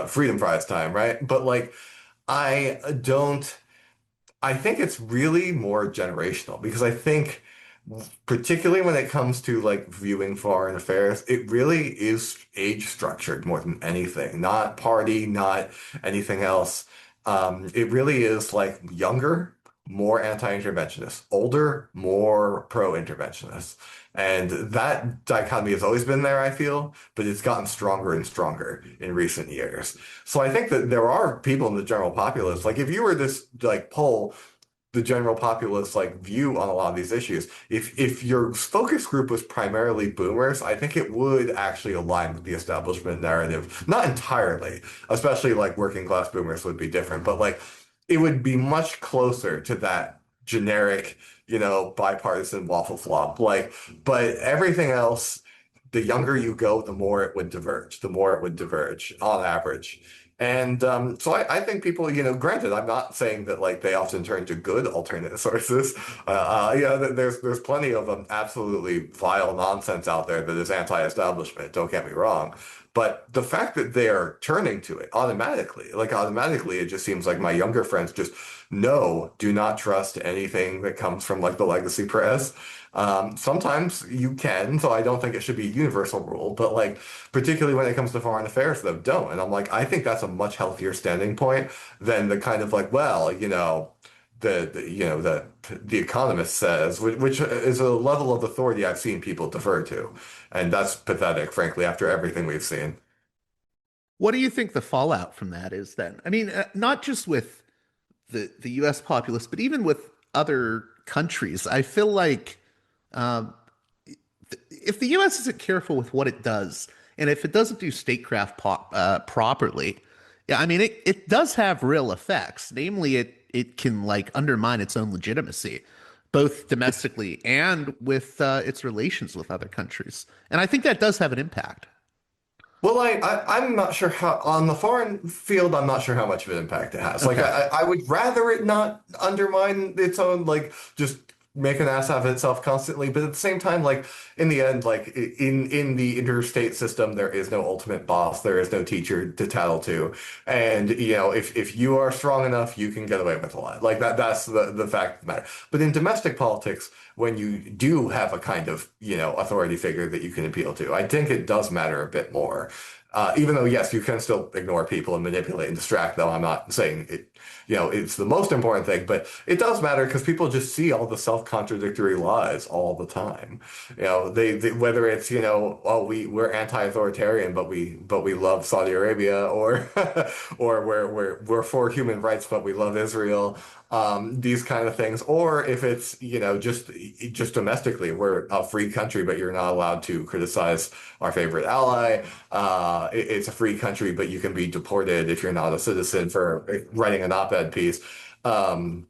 S3: freedom fries time, right? But like, I don't. I think it's really more generational because I think, particularly when it comes to like viewing foreign affairs, it really is age structured more than anything, not party, not anything else. It really is like younger. more anti-interventionists, older, more pro-interventionists. And that dichotomy has always been there, I feel, but it's gotten stronger and stronger in recent years. So I think that there are people in the general populace, like if you were this like poll the general populace like view on a lot of these issues. If your focus group was primarily boomers, I think it would actually align with the establishment narrative. Not entirely, especially like working class boomers would be different, but like it would be much closer to that generic, bipartisan waffle flop. Like, but everything else, the younger you go, the more it would diverge, on average. And so I think people, granted, I'm not saying that like they often turn to good alternate sources. There's plenty of absolutely vile nonsense out there that is anti-establishment. Don't get me wrong. But the fact that they are turning to it automatically, it just seems like my younger friends just do not trust anything that comes from like the legacy press. Sometimes you can, so I don't think it should be a universal rule, but like particularly when it comes to foreign affairs, though, don't. And I'm like, I think that's a much healthier standing point than the kind of like, well, the Economist says, which is a level of authority I've seen people defer to, and that's pathetic, frankly, after everything we've seen.
S4: What do you think the fallout from that is then? I mean, not just with the U.S. populace, but even with other countries. I feel like um, if the U.S. isn't careful with what it does, and if it doesn't do statecraft properly, yeah, I mean, it does have real effects. Namely, it can like undermine its own legitimacy, both domestically and with its relations with other countries. And I think that does have an impact.
S3: Well, I'm not sure how, on the foreign field, I'm not sure how much of an impact it has. Like,
S4: Okay.
S3: I would rather it not undermine its own, like, just make an ass out of itself constantly. But at the same time, like, in the end, like, in the interstate system, there is no ultimate boss. There is no teacher to tattle to. And, if you are strong enough, you can get away with a lot. Like, that's the fact of the matter. But in domestic politics, when you do have a kind of, authority figure that you can appeal to, I think it does matter a bit more. Even though, yes, you can still ignore people and manipulate and distract them. I'm not saying it, it's the most important thing, but it does matter because people just see all the self-contradictory lies all the time. They whether it's, oh, we're anti-authoritarian, but we love Saudi Arabia, or or we're for human rights, but we love Israel. These kind of things, or if it's just domestically, we're a free country, but you're not allowed to criticize our favorite ally. It's a free country, but you can be deported if you're not a citizen for writing an op-ed piece. And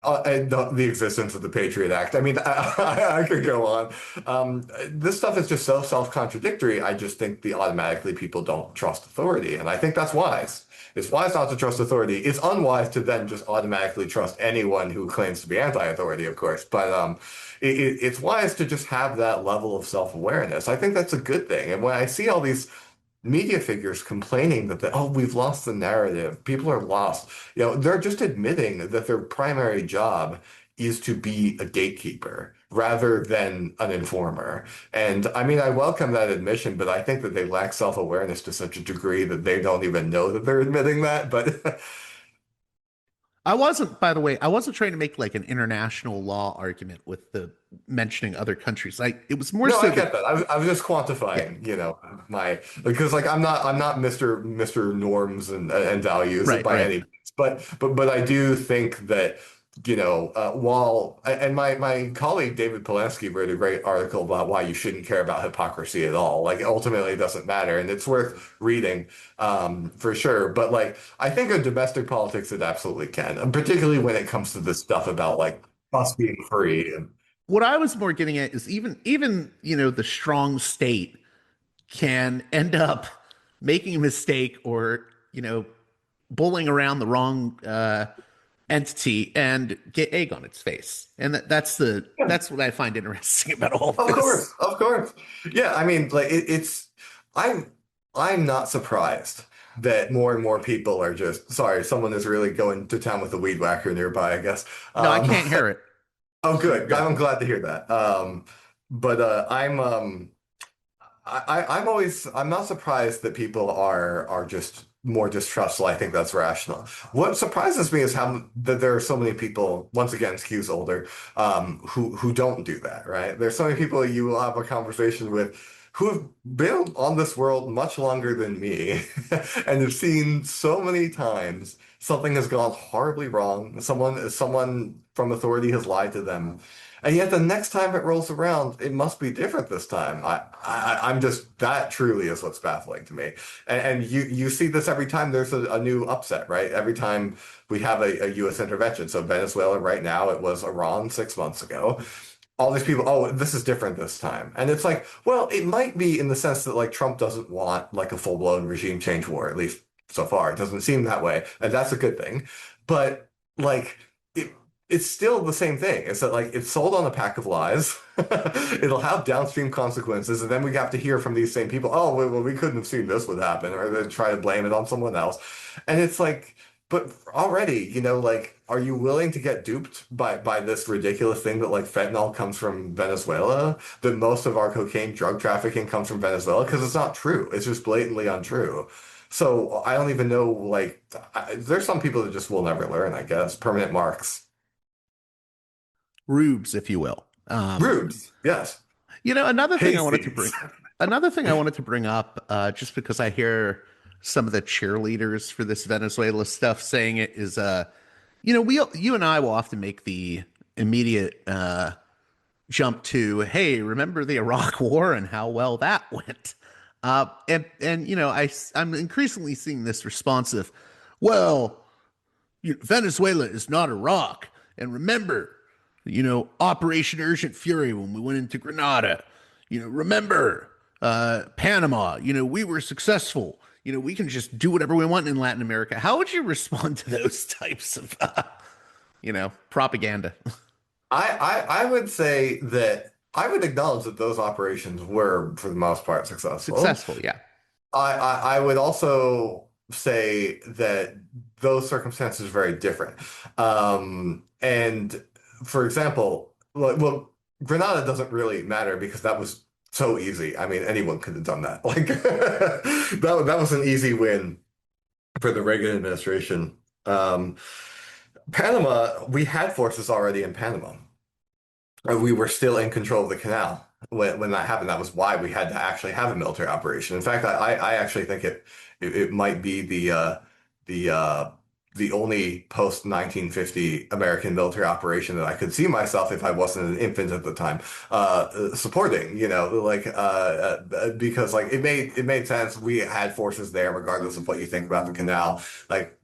S3: the existence of the Patriot Act. I mean, I could go on. This stuff is just so self-contradictory. I just think automatically people don't trust authority, and I think that's wise. It's wise not to trust authority. It's unwise to then just automatically trust anyone who claims to be anti-authority, of course. But it's wise to just have that level of self-awareness. I think that's a good thing. And when I see all these media figures complaining that, oh, we've lost the narrative, people are lost, they're just admitting that their primary job is to be a gatekeeper rather than an informer. And I mean, I welcome that admission, but I think that they lack self-awareness to such a degree that they don't even know that they're admitting that. But
S4: By the way, I wasn't trying to make like an international law argument with the mentioning other countries. It was more
S3: no,
S4: so
S3: I get that. I was just quantifying, my, because like I'm not Mr. Norms and values
S4: right,
S3: by
S4: right.
S3: any means, but I do think that while and my colleague David Polanski wrote a great article about why you shouldn't care about hypocrisy at all. Like ultimately it doesn't matter, and it's worth reading for sure. But like I think in domestic politics it absolutely can, and particularly when it comes to this stuff about like us being free and
S4: What I was more getting at is even the strong state can end up making a mistake or bullying around the wrong entity and get egg on its face. And that's what I find interesting about all
S3: of
S4: this.
S3: course, of course. Yeah, I mean, like I'm I'm not surprised that more and more people are just sorry, someone is really going to town with a weed whacker nearby, I guess.
S4: No, I
S3: Um,
S4: can't hear it.
S3: oh, good.
S4: Good.
S3: I'm glad to hear that. But I'm always I'm not surprised that people are just more distrustful. I think that's rational. What surprises me is how that there are so many people, once again, skews older, who don't do that, right? There's so many people you will have a conversation with who have been on this world much longer than me and have seen so many times something has gone horribly wrong. Someone from authority has lied to them. And yet the next time it rolls around, it must be different this time. I'm just, that truly is what's baffling to me. And you see this every time there's a new upset, right? Every time we have a U.S. intervention. So Venezuela right now, it was Iran 6 months ago. All these people, oh, this is different this time. And it's like, well, it might be in the sense that like Trump doesn't want like a full-blown regime change war, at least so far. It doesn't seem that way. And that's a good thing. But like, it's still the same thing. It's that like it's sold on a pack of lies. It'll have downstream consequences, and then we have to hear from these same people, oh, well, we couldn't have seen this would happen, or they try to blame it on someone else. And it's like, but already, like, are you willing to get duped by this ridiculous thing that like fentanyl comes from Venezuela, that most of our cocaine drug trafficking comes from Venezuela? Because it's not true. It's just blatantly untrue. So I don't even know, like, there's some people that just will never learn, I guess. Permanent marks.
S4: Rubes, if you will.
S3: Rubes, yes.
S4: Another thing I wanted to
S3: Pasties.
S4: bring, another thing I wanted to bring up, just because I hear some of the cheerleaders for this Venezuela stuff saying it is, you and I will often make the immediate jump to, hey, remember the Iraq War and how well that went? I'm increasingly seeing this response of, well, Venezuela is not Iraq, and remember, Operation Urgent Fury when we went into Grenada. Remember Panama. We were successful. We can just do whatever we want in Latin America. How would you respond to those types of, propaganda?
S3: I would say that I would acknowledge that those operations were, for the most part, successful.
S4: Successful, yeah.
S3: I would also say that those circumstances are very different. And for example, well, Grenada doesn't really matter because that was so easy. I mean, anyone could have done that. Like that was an easy win for the Reagan administration. Panama, we had forces already in Panama. We were still in control of the canal when that happened. That was why we had to actually have a military operation. In fact, I actually think it might be the only post 1950 American military operation that I could see myself, if I wasn't an infant at the time, supporting. Because like it made sense. We had forces there, regardless of what you think about the canal. Like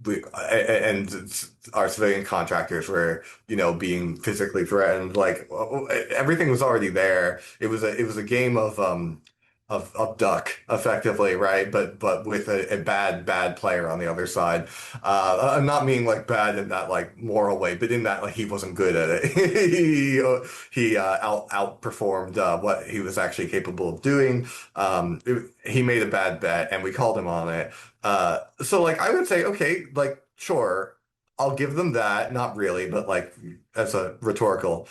S3: and our civilian contractors were, being physically threatened. Like everything was already there. It was a game of duck, effectively, right? But with a bad player on the other side. I'm not meaning like bad in that like moral way, but in that like he wasn't good at it. He outperformed what he was actually capable of doing. He made a bad bet, and we called him on it. So like I would say, okay, like sure, I'll give them that. Not really, but like as a rhetorical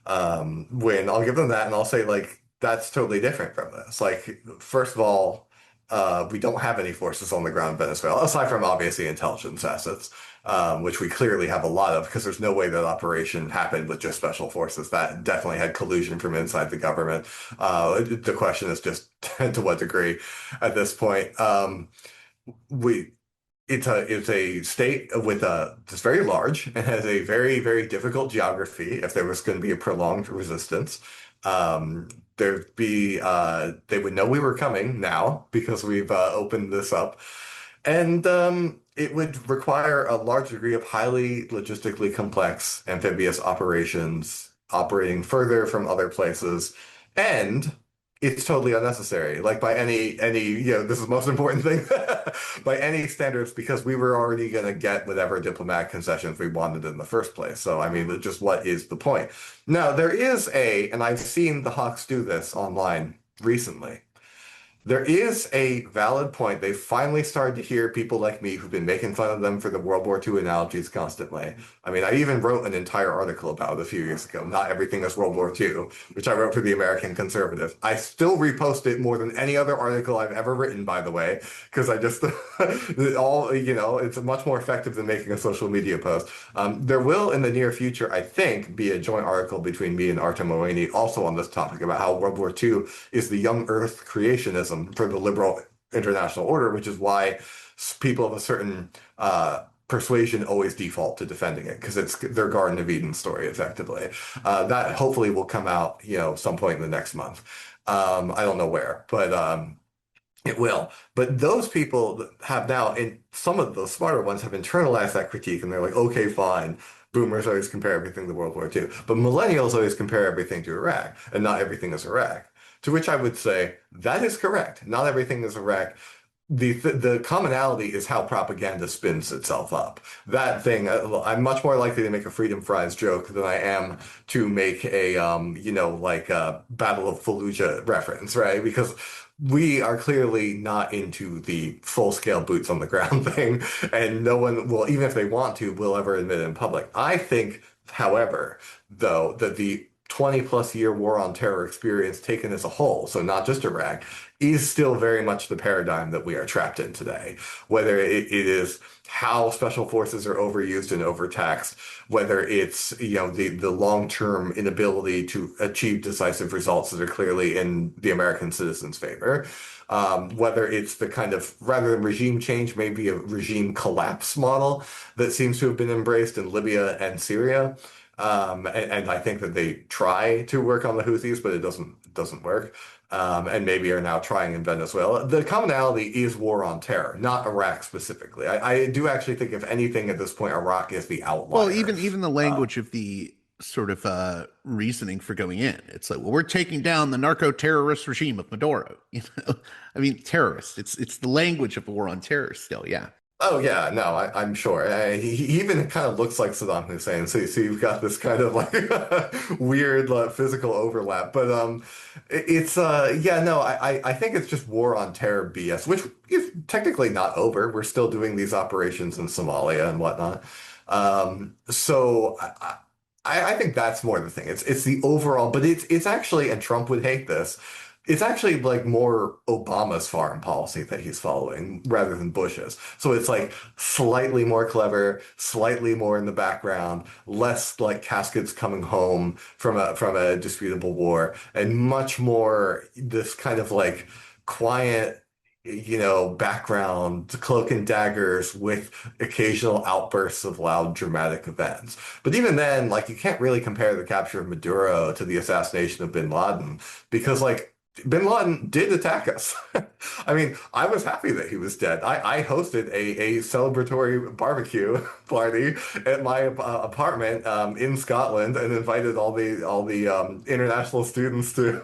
S3: win, I'll give them that, and I'll say like, that's totally different from this. Like, first of all, we don't have any forces on the ground in Venezuela, aside from obviously intelligence assets, which we clearly have a lot of, because there's no way that operation happened with just special forces. That definitely had collusion from inside the government. The question is just to what degree at this point. It's a state with that's very large and has a very, very difficult geography if there was going to be a prolonged resistance. They would know we were coming now because we've opened this up. And it would require a large degree of highly logistically complex amphibious operations operating further from other places. And it's totally unnecessary. Like by any, this is the most important thing, by any standards, because we were already going to get whatever diplomatic concessions we wanted in the first place. So, I mean, just what is the point? Now, there is and I've seen the Hawks do this online recently. There is a valid point. They finally started to hear people like me who've been making fun of them for the World War II analogies constantly. I mean, I even wrote an entire article about it a few years ago. Not everything is World War II, which I wrote for the American Conservative. I still repost it more than any other article I've ever written, by the way, because I just it's much more effective than making a social media post. There will, in the near future, I think, be a joint article between me and Artem Moini also on this topic about how World War II is the young Earth creationism for the liberal international order, which is why people of a certain persuasion always default to defending it because it's their Garden of Eden story, effectively. That hopefully will come out, some point in the next month. I don't know where, but it will. But those people have now, and some of the smarter ones have internalized that critique, and they're like, okay, fine. Boomers always compare everything to World War II, but millennials always compare everything to Iraq, and not everything is Iraq. To which I would say that is correct. Not everything is Iraq. The commonality is how propaganda spins itself up. That thing, I'm much more likely to make a Freedom Fries joke than I am to make a Battle of Fallujah reference, right? Because we are clearly not into the full-scale boots on the ground thing, and no one will, even if they want to, will ever admit it in public. I think, however, though, that the 20 plus year war on terror experience taken as a whole, so not just Iraq, is still very much the paradigm that we are trapped in today. Whether it is how special forces are overused and overtaxed, whether it's the long-term inability to achieve decisive results that are clearly in the American citizens' favor, whether it's the kind of, rather than regime change, maybe a regime collapse model that seems to have been embraced in Libya and Syria. And I think that they try to work on the Houthis, but it doesn't work. And maybe are now trying in Venezuela. The commonality is war on terror, not Iraq specifically. I do actually think, if anything, at this point, Iraq is the outlier.
S4: Well, even the language of the sort of reasoning for going in, it's like, well, we're taking down the narco-terrorist regime of Maduro. I mean, terrorist. It's the language of war on terror still. Yeah.
S3: Oh yeah, no, I'm sure. He even kind of looks like Saddam Hussein, so you've got this kind of like weird physical overlap. But it's I think it's just war on terror BS, which is technically not over. We're still doing these operations in Somalia and whatnot. So I think that's more the thing. It's the overall, but it's actually, and Trump would hate this. It's actually like more Obama's foreign policy that he's following rather than Bush's. So it's like slightly more clever, slightly more in the background, less like caskets coming home from a disputable war, and much more this kind of like quiet, background, cloak and daggers with occasional outbursts of loud dramatic events. But even then, like, you can't really compare the capture of Maduro to the assassination of bin Laden, because like bin Laden did attack us. I mean, I was happy that he was dead. I hosted a celebratory barbecue party at my apartment in Scotland, and invited all the international students to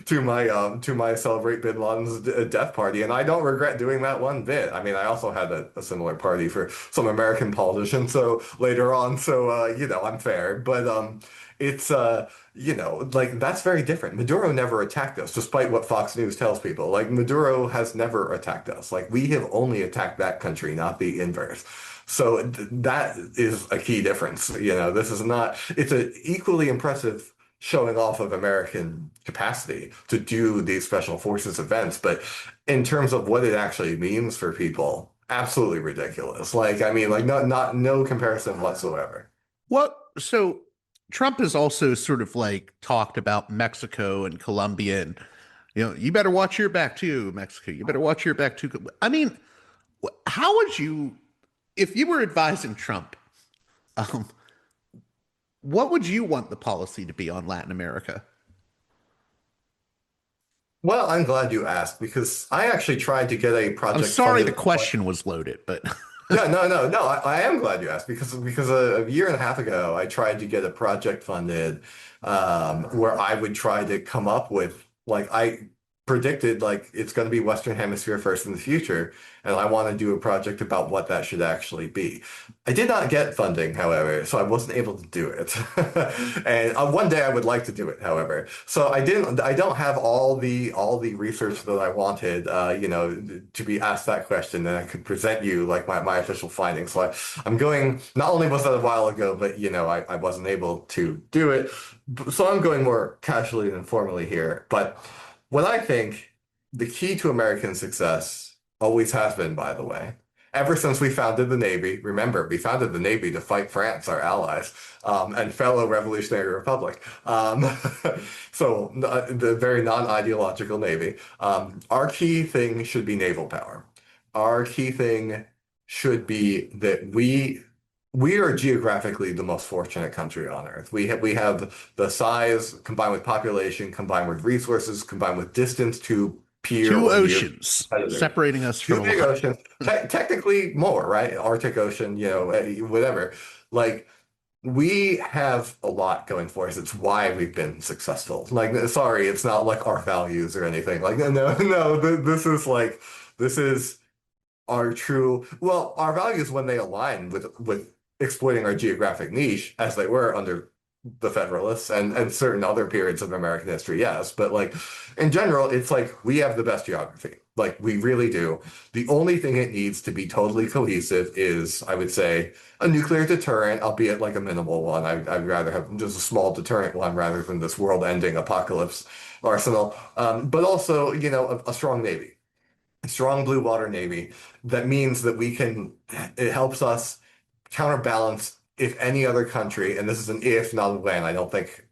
S3: to my celebrate bin Laden's death party, and I don't regret doing that one bit. I mean, I also had a similar party for some American politicians so later on, so I'm fair, but it's like, that's very different. Maduro never attacked us, despite what Fox News tells people. Like, Maduro has never attacked us. Like, we have only attacked that country, not the inverse. So that is a key difference. This is not, it's an equally impressive showing off of American capacity to do these special forces events. But in terms of what it actually means for people, absolutely ridiculous. Like, I mean, like, no comparison whatsoever.
S4: Well, so Trump has also sort of like talked about Mexico and Colombia, and you better watch your back too, Mexico. You better watch your back too. I mean, how would you, if you were advising Trump, what would you want the policy to be on Latin America?
S3: Well, I'm glad you asked, because I actually tried to get a project.
S4: I'm sorry
S3: funded.
S4: the question was loaded, but
S3: Yeah, no. I am glad you asked, because a year and a half ago, I tried to get a project funded where I would try to come up with, like, predicted like it's going to be Western Hemisphere first in the future, and I want to do a project about what that should actually be. I did not get funding, however, so I wasn't able to do it. And one day I would like to do it, however. So I don't have all the research that I wanted, to be asked that question, and I could present you like my official findings. So I'm going. Not only was that a while ago, but I wasn't able to do it. So I'm going more casually and informally here, but. What I think the key to American success always has been, by the way, ever since we founded the Navy. Remember, we founded the Navy to fight France, our allies, and fellow revolutionary republic. So the very non-ideological Navy. Our key thing should be naval power. Our key thing should be that we are geographically the most fortunate country on Earth. We have the size combined with population, combined with resources, combined with distance to peer
S4: Two
S3: or near
S4: oceans
S3: competitors.
S4: separating us
S3: Two
S4: from
S3: big oceans, technically more, right? Arctic Ocean, whatever. Like we have a lot going for us. It's why we've been successful. Like, sorry, it's not like our values or anything. Like, no. This is our values when they align with exploiting our geographic niche as they were under the Federalists and certain other periods of American history, yes. But like in general, it's like we have the best geography. Like we really do. The only thing it needs to be totally cohesive is, I would say, a nuclear deterrent, albeit like a minimal one. I'd rather have just a small deterrent one rather than this world-ending apocalypse arsenal. But also, a strong Navy. A strong blue water Navy. That means that it helps us counterbalance if any other country, and this is an if, not a when, I don't think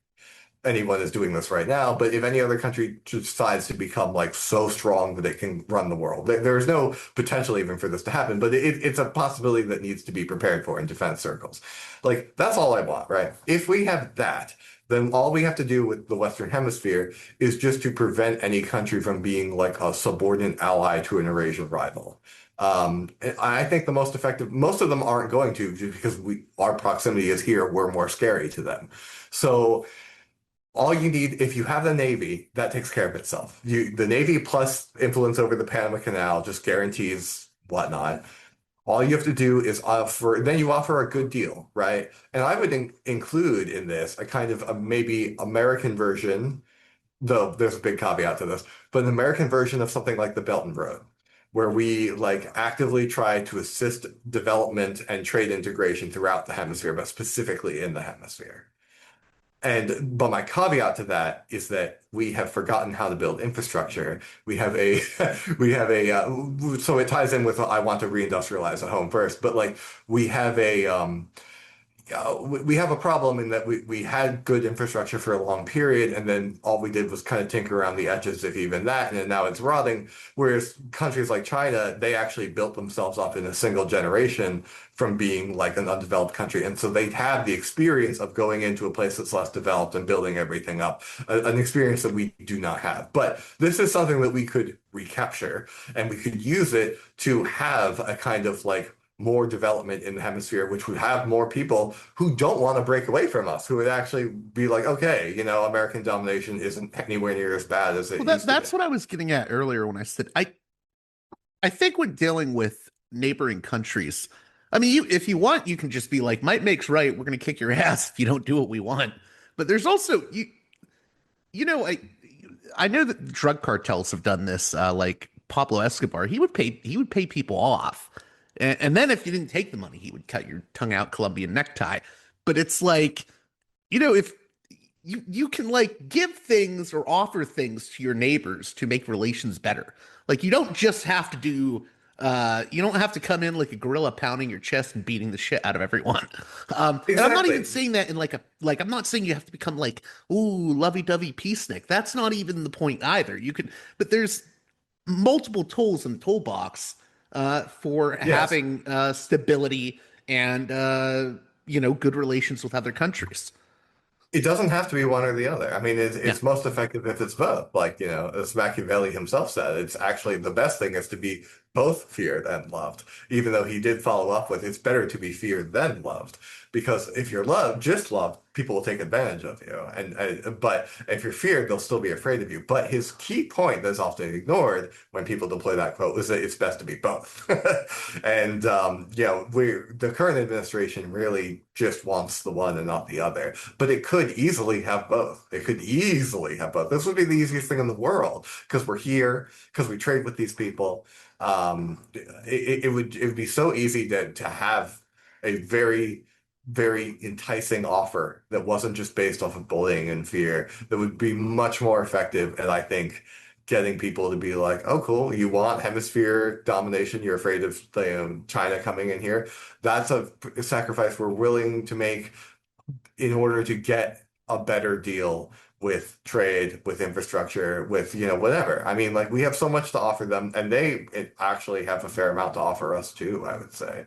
S3: anyone is doing this right now, but if any other country decides to become like so strong that it can run the world, there's no potential even for this to happen, but it's a possibility that needs to be prepared for in defense circles. Like, that's all I want, right? If we have that, then all we have to do with the Western Hemisphere is just to prevent any country from being like a subordinate ally to an Eurasian rival. I think the most effective, most of them aren't going to, just because our proximity is here, we're more scary to them. So all you need, if you have the Navy, that takes care of itself. The Navy plus influence over the Panama Canal just guarantees whatnot. All you have to do is you offer a good deal, right? And I would include in this a kind of a maybe American version, though there's a big caveat to this, but an American version of something like the Belt and Road, where we like actively try to assist development and trade integration throughout the hemisphere, but specifically in the hemisphere. But my caveat to that is that we have forgotten how to build infrastructure. So it ties in with I want to reindustrialize at home first, but like we have a problem in that we had good infrastructure for a long period, and then all we did was kind of tinker around the edges, if even that, and then now it's rotting. Whereas countries like China, they actually built themselves up in a single generation from being like an undeveloped country. And so they have the experience of going into a place that's less developed and building everything up, an experience that we do not have. But this is something that we could recapture, and we could use it to have a kind of like more development in the hemisphere, which would have more people who don't want to break away from us, who would actually be like, okay, American domination isn't anywhere near as bad as it used to be.
S4: That's what I was getting at earlier when I said I think when dealing with neighboring countries, I mean, if you want, you can just be like, might makes right. We're going to kick your ass if you don't do what we want. But there's also I know that drug cartels have done this. Like Pablo Escobar, he would pay people off. And then if you didn't take the money, he would cut your tongue out Colombian necktie. But it's like, if you can like give things or offer things to your neighbors to make relations better. Like you don't just have to do, you don't have to come in like a gorilla pounding your chest and beating the shit out of everyone.
S3: Exactly.
S4: And I'm not even saying that in I'm not saying you have to become like, ooh, lovey-dovey peacenik. That's not even the point either. But there's multiple tools in the toolbox for having stability and good relations with other countries.
S3: It doesn't have to be one or the other. I mean, it's most effective if it's both. Like, as Machiavelli himself said, it's actually the best thing is to be both feared and loved, even though he did follow up with, it's better to be feared than loved. Because if you're loved, just loved, people will take advantage of you. But if you're feared, they'll still be afraid of you. But his key point that's often ignored when people deploy that quote is that it's best to be both. And the current administration really just wants the one and not the other. But it could easily have both. It could easily have both. This would be the easiest thing in the world because we're here, because we trade with these people. It would be so easy to have a very enticing offer that wasn't just based off of bullying and fear, that would be much more effective. And I think getting people to be like, oh, cool, you want hemisphere domination, you're afraid of China coming in here. That's a sacrifice we're willing to make in order to get a better deal with trade, with infrastructure, with, whatever. I mean, like we have so much to offer them, and they actually have a fair amount to offer us too, I would say.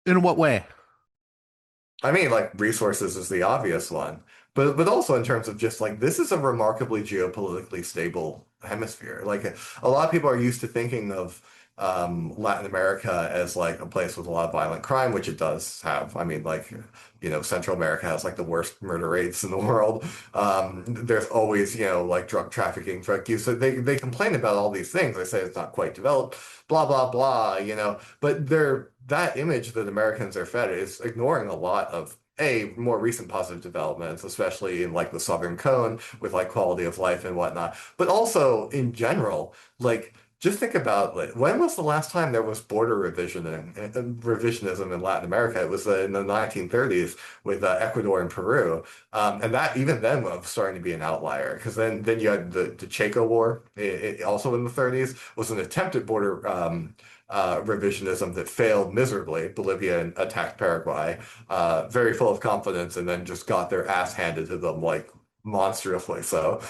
S4: In what way?
S3: I mean, like resources is the obvious one, but also in terms of just like this is a remarkably geopolitically stable hemisphere. Like a lot of people are used to thinking of Latin America as like a place with a lot of violent crime, which it does have. I mean, like Central America has like the worst murder rates in the world. There's always like drug trafficking, drug use. So they complain about all these things. They say it's not quite developed, blah blah blah. But that image that Americans are fed is ignoring a lot of more recent positive developments, especially in like the Southern Cone with like quality of life and whatnot, but also in general, like just think about like when was the last time there was border revisionism in Latin America? It was in the 1930s with Ecuador and Peru, and that even then was starting to be an outlier because then you had the Chaco War, also in the 30s, was an attempt at border revisionism that failed miserably. Bolivia attacked Paraguay, very full of confidence, and then just got their ass handed to them like monstrously so.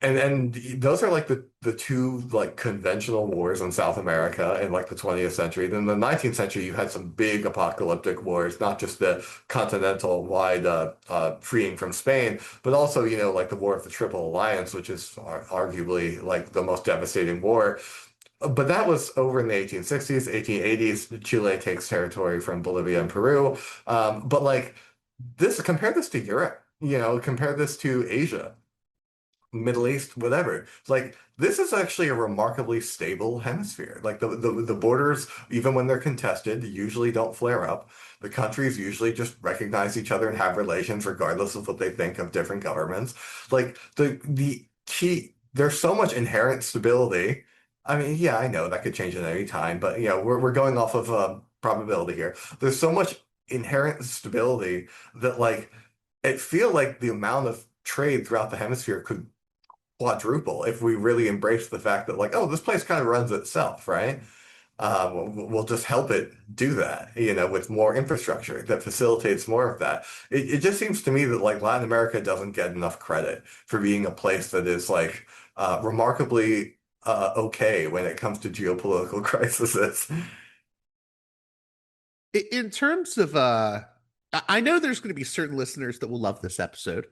S3: And those are like the two like conventional wars in South America in like the 20th century. Then in the 19th century, you had some big apocalyptic wars, not just the continental wide freeing from Spain, but also like the War of the Triple Alliance, which is arguably like the most devastating war. But that was over in the 1860s, 1880s. Chile takes territory from Bolivia and Peru. But like compare this to Europe, compare this to Asia. Middle East, whatever. Like this is actually a remarkably stable hemisphere. Like the borders, even when they're contested, usually don't flare up. The countries usually just recognize each other and have relations regardless of what they think of different governments. Like the key, there's so much inherent stability. I mean, yeah, I know that could change at any time, but we're going off of probability here. There's so much inherent stability that like it feel like the amount of trade throughout the hemisphere could quadruple if we really embrace the fact that like, oh, this place kind of runs itself, right? We'll just help it do that, with more infrastructure that facilitates more of that. It just seems to me that like Latin America doesn't get enough credit for being a place that is like remarkably okay when it comes to geopolitical crises.
S4: In terms of, I know there's going to be certain listeners that will love this episode.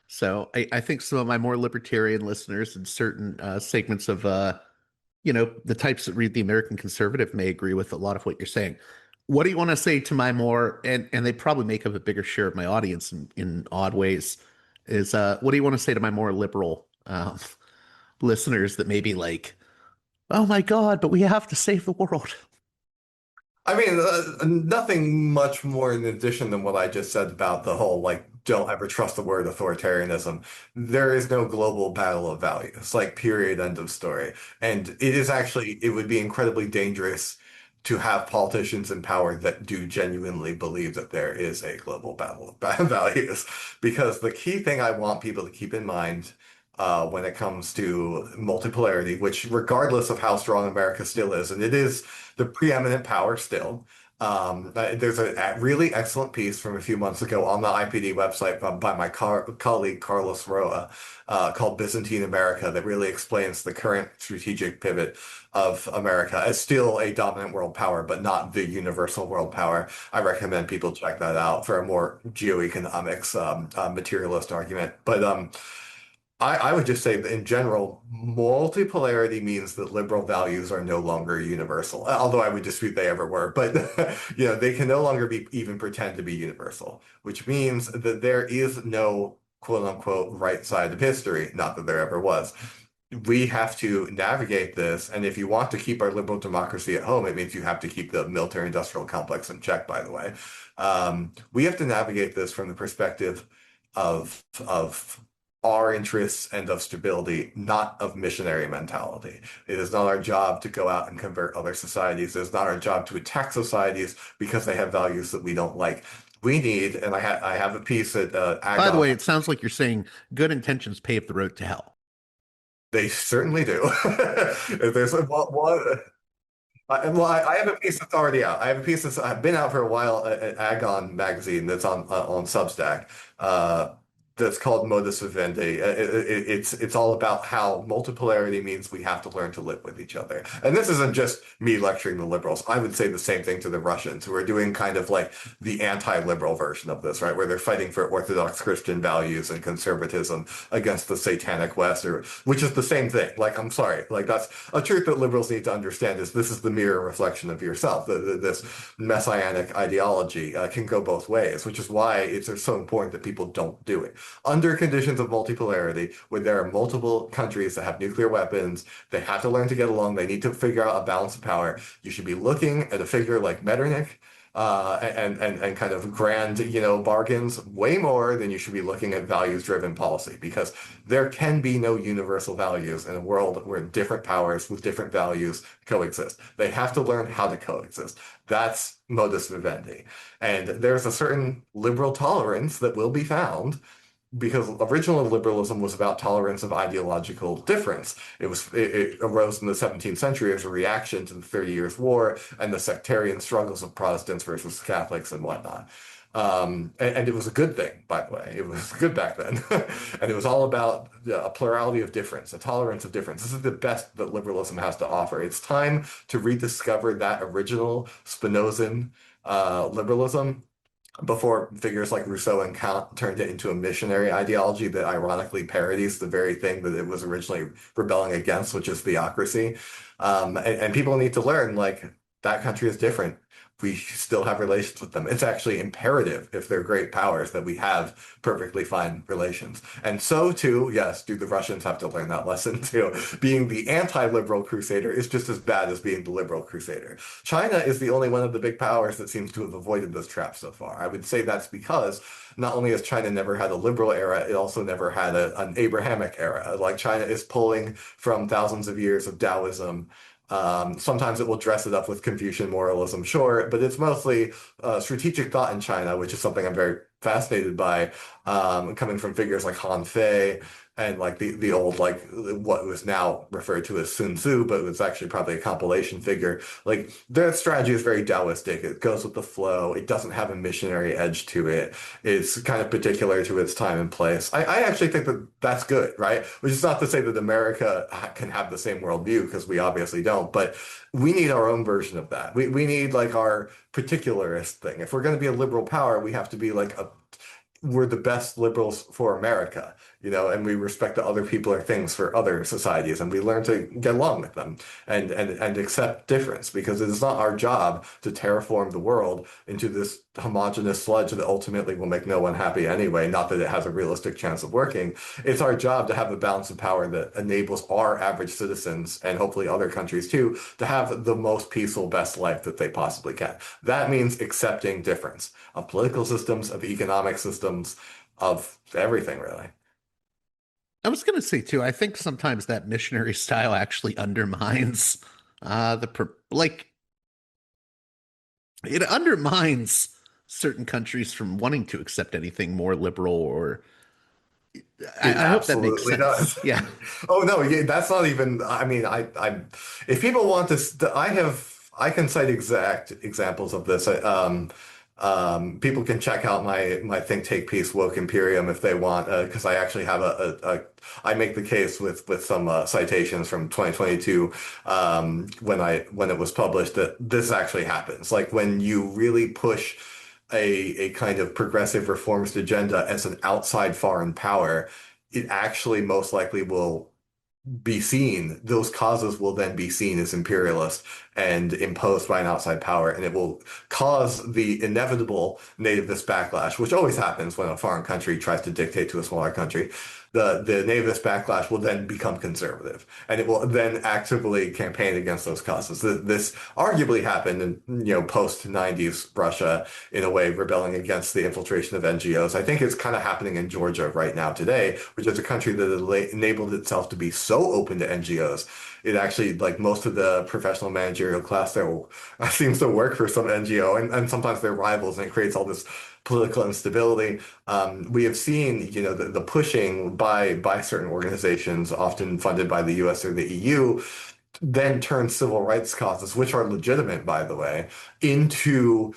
S4: So I think some of my more libertarian listeners and certain segments of, the types that read the American Conservative may agree with a lot of what you're saying. What do you want to say to my more, and they probably make up a bigger share of my audience in odd ways, is what do you want to say to my more liberal listeners that may be like, oh my God, but we have to save the world?
S3: I mean, nothing much more in addition than what I just said about the whole, like, don't ever trust the word authoritarianism. There is no global battle of values, like, period, end of story. And it would be incredibly dangerous to have politicians in power that do genuinely believe that there is a global battle of values. Because the key thing I want people to keep in mind when it comes to multipolarity, which regardless of how strong America still is, and it is the preeminent power still. There's a really excellent piece from a few months ago on the IPD website by my colleague Carlos Roa called Byzantine America that really explains the current strategic pivot of America as still a dominant world power, but not the universal world power. I recommend people check that out for a more geoeconomics materialist argument. But I would just say that in general, multipolarity means that liberal values are no longer universal. Although I would dispute they ever were, but they can no longer be even pretend to be universal, which means that there is no quote unquote right side of history, not that there ever was. We have to navigate this, and if you want to keep our liberal democracy at home, it means you have to keep the military industrial complex in check, by the way. We have to navigate this from the perspective of our interests and of stability, not of missionary mentality. It is not our job to go out and convert other societies. It is not our job to attack societies because they have values that we don't like. We need, and I have a piece at
S4: By the
S3: Agon.
S4: way, it sounds like you're saying good intentions pave the road to hell.
S3: They certainly do. If there's I have a piece that's already out. I have a piece that's been out for a while at Agon magazine that's on Substack. That's called Modus Vivendi. It's all about how multipolarity means we have to learn to live with each other. And this isn't just me lecturing the liberals. I would say the same thing to the Russians, who are doing kind of like the anti-liberal version of this, right? Where they're fighting for Orthodox Christian values and conservatism against the satanic West, which is the same thing. Like, I'm sorry, like that's a truth that liberals need to understand is this is the mirror reflection of yourself. This messianic ideology can go both ways, which is why it's so important that people don't do it. Under conditions of multipolarity, where there are multiple countries that have nuclear weapons, they have to learn to get along. They need to figure out a balance of power. You should be looking at a figure like Metternich, and kind of grand, bargains way more than you should be looking at values-driven policy, because there can be no universal values in a world where different powers with different values coexist. They have to learn how to coexist. That's modus vivendi. And there's a certain liberal tolerance that will be found because original liberalism was about tolerance of ideological difference. It arose in the 17th century as a reaction to the 30 Years' War and the sectarian struggles of Protestants versus Catholics and whatnot. And it was a good thing, by the way. It was good back then. And it was all about a plurality of difference, a tolerance of difference. This is the best that liberalism has to offer. It's time to rediscover that original Spinozan liberalism before figures like Rousseau and Kant turned it into a missionary ideology that ironically parodies the very thing that it was originally rebelling against, which is theocracy. And people need to learn, like, that country is different. We still have relations with them. It's actually imperative, if they're great powers, that we have perfectly fine relations. And so too, yes, do the Russians have to learn that lesson too. Being the anti-liberal crusader is just as bad as being the liberal crusader. China is the only one of the big powers that seems to have avoided this trap so far. I would say that's because not only has China never had a liberal era, it also never had an Abrahamic era. Like, China is pulling from thousands of years of Taoism. Sometimes it will dress it up with Confucian moralism, sure, but it's mostly strategic thought in China, which is something I'm very fascinated by, coming from figures like Han Fei and like the old, like, what was now referred to as Sun Tzu, but it was actually probably a compilation figure. Like, their strategy is very Taoistic. It goes with the flow. It doesn't have a missionary edge to it. It's kind of particular to its time and place. I actually think that that's good, right? Which is not to say that America can have the same worldview, because we obviously don't, but we need our own version of that. We need, like, our particularist thing. If we're going to be a liberal power, we have to be like we're the best liberals for America, and we respect that other people are things for other societies, and we learn to get along with them and accept difference, because it is not our job to terraform the world into this homogenous sludge that ultimately will make no one happy anyway, not that it has a realistic chance of working. It's our job to have a balance of power that enables our average citizens, and hopefully other countries too, to have the most peaceful, best life that they possibly can. That means accepting difference of political systems, of economic systems, of everything, really.
S4: I was going to say too, I think sometimes that missionary style actually undermines like, it undermines certain countries from wanting to accept anything more liberal, or
S3: It
S4: I hope that makes
S3: absolutely
S4: sense.
S3: does.
S4: Yeah.
S3: Oh no, yeah, that's not even. I mean, if people want this, I can cite exact examples of this. People can check out my think tank piece, Woke Imperium, if they want, because I actually have I make the case with some citations from 2022, when it was published, that this actually happens. Like, when you really push a kind of progressive reformist agenda as an outside foreign power, it actually most likely will be seen, those causes will then be seen as imperialist and imposed by an outside power, and it will cause the inevitable nativist backlash, which always happens when a foreign country tries to dictate to a smaller country. The nativist backlash will then become conservative, and it will then actively campaign against those causes. This arguably happened in, post 90s Russia, in a way rebelling against the infiltration of NGOs. I think it's kind of happening in Georgia right now today, which is a country that enabled itself to be so open to NGOs. It actually, like, most of the professional managerial class there seems to work for some NGO, and sometimes they're rivals, and it creates all this political instability. We have seen, the pushing by certain organizations, often funded by the US or the EU, then turn civil rights causes, which are legitimate, by the way, into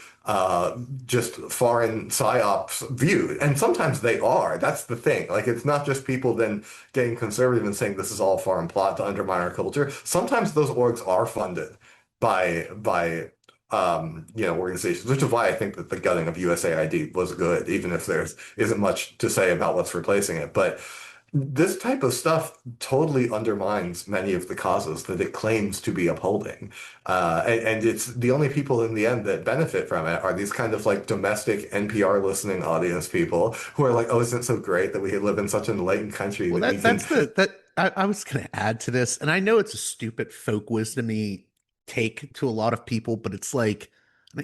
S3: just foreign psyops viewed. And sometimes they are. That's the thing. Like, it's not just people then getting conservative and saying this is all a foreign plot to undermine our culture. Sometimes those orgs are funded by organizations, which is why I think that the gutting of USAID was good, even if there isn't much to say about what's replacing it. But this type of stuff totally undermines many of the causes that it claims to be upholding. And it's the only people in the end that benefit from it are these kind of like domestic NPR listening audience people who are like, oh, isn't it so great that we live in such an enlightened country?
S4: Well, I was going to add to this, and I know it's a stupid folk wisdom-y take to a lot of people, but it's like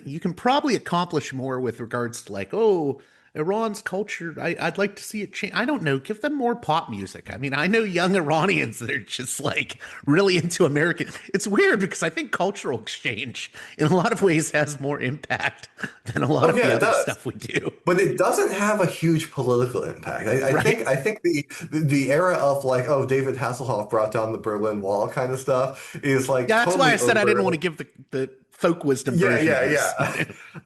S4: you can probably accomplish more with regards to, like, oh, Iran's culture, I'd like to see it change. I don't know. Give them more pop music. I mean, I know young Iranians that are just like really into American. It's weird because I think cultural exchange in a lot of ways has more impact than a lot of the other stuff we do.
S3: But it doesn't have a huge political impact. I think the era of like, oh, David Hasselhoff brought down the Berlin Wall kind of stuff is like,
S4: yeah, that's
S3: totally
S4: why I said I didn't want to give the folk wisdom version of this.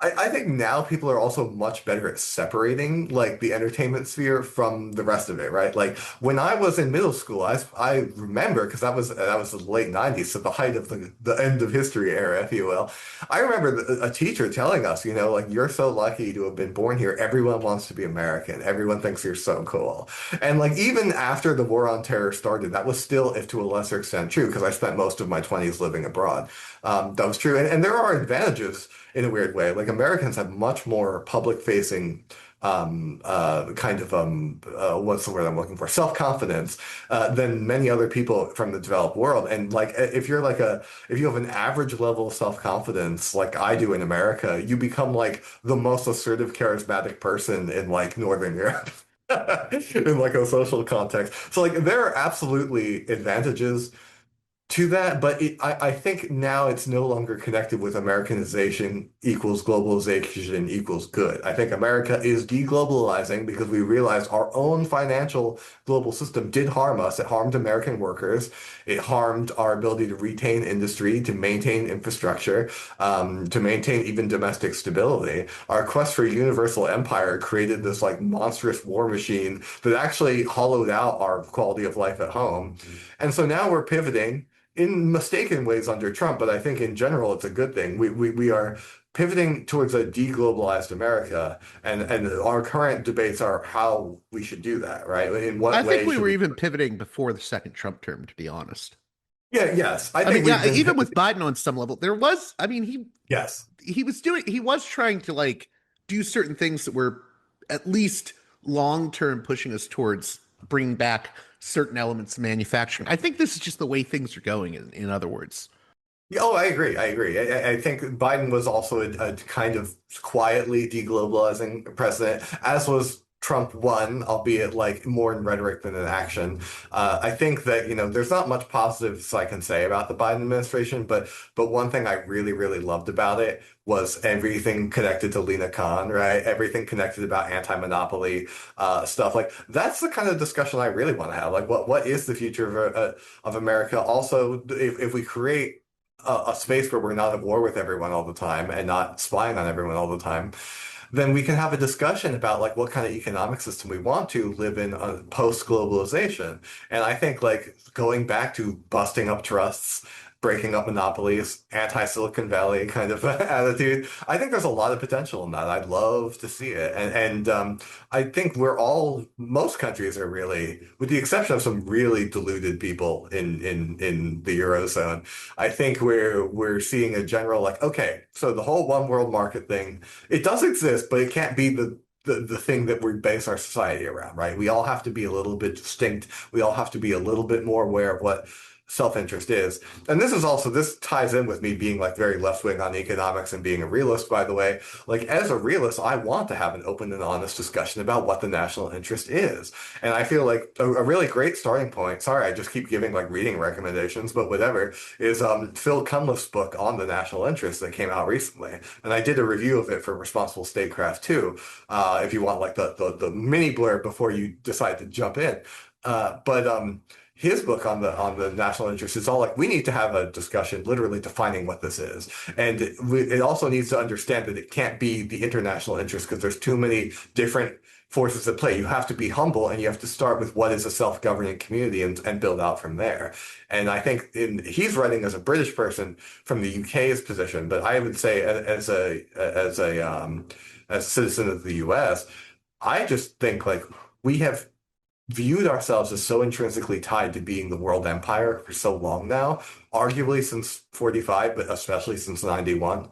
S3: I think now people are also much better at separating like the entertainment sphere from the rest of it, right? Like when I was in middle school, I remember, because that was the late 90s, so the height of the end of history era, if you will. I remember a teacher telling us, like, you're so lucky to have been born here. Everyone wants to be American. Everyone thinks you're so cool. And like even after the war on terror started, that was still, if to a lesser extent, true, because I spent most of my 20s living abroad. That was true. And there are advantages in a weird way. Like Americans have much more public-facing what's the word I'm looking for? Self-confidence than many other people from the developed world. And like if you have an average level of self-confidence like I do in America, you become like the most assertive, charismatic person in like Northern Europe. In like a social context. So like there are absolutely advantages to that, but I think now it's no longer connected with Americanization equals globalization equals good. I think America is deglobalizing because we realized our own financial global system did harm us. It harmed American workers. It harmed our ability to retain industry, to maintain infrastructure, to maintain even domestic stability. Our quest for universal empire created this like monstrous war machine that actually hollowed out our quality of life at home. And so now we're pivoting in mistaken ways under Trump, but I think in general it's a good thing. We are pivoting towards a deglobalized America, and our current debates are how we should do that, right? In what way?
S4: I think we were even pivoting before the second Trump term, to be honest.
S3: Yeah, yes.
S4: I mean, yeah, even with Biden on some level, there was, I mean, he was trying to like do certain things that were at least long-term pushing us towards bringing back certain elements of manufacturing. I think this is just the way things are going, in other words.
S3: Oh, I agree. I think Biden was also a kind of quietly deglobalizing president, as was Trump one, albeit like more in rhetoric than in action. I think that, there's not much positives I can say about the Biden administration, but one thing I really, really loved about it was everything connected to Lena Khan, right? Everything connected about anti-monopoly stuff. Like that's the kind of discussion I really want to have. Like what is the future of America? Also, if we create a space where we're not at war with everyone all the time and not spying on everyone all the time, then we can have a discussion about like what kind of economic system we want to live in post-globalization. And I think like going back to busting up trusts, breaking up monopolies, anti-Silicon Valley kind of attitude. I think there's a lot of potential in that. I'd love to see it. And I think most countries are really, with the exception of some really deluded people in the Eurozone, I think we're seeing a general like, okay, so the whole one world market thing, it does exist, but it can't be the thing that we base our society around, right? We all have to be a little bit distinct. We all have to be a little bit more aware of what self-interest is. And this ties in with me being like very left-wing on economics and being a realist, by the way. Like as a realist, I want to have an open and honest discussion about what the national interest is. And I feel like a really great starting point, sorry, I just keep giving like reading recommendations, but whatever, is Phil Cunliffe's book on the national interest that came out recently. And I did a review of it for Responsible Statecraft too, if you want like the mini blurb before you decide to jump in. But his book on the national interest is all like, we need to have a discussion literally defining what this is. And it also needs to understand that it can't be the international interest because there's too many different forces at play. You have to be humble and you have to start with what is a self-governing community and build out from there. And I think he's writing as a British person from the UK's position, but I would say as a citizen of the US, I just think like we have viewed ourselves as so intrinsically tied to being the world empire for so long now, arguably since 45, but especially since 91,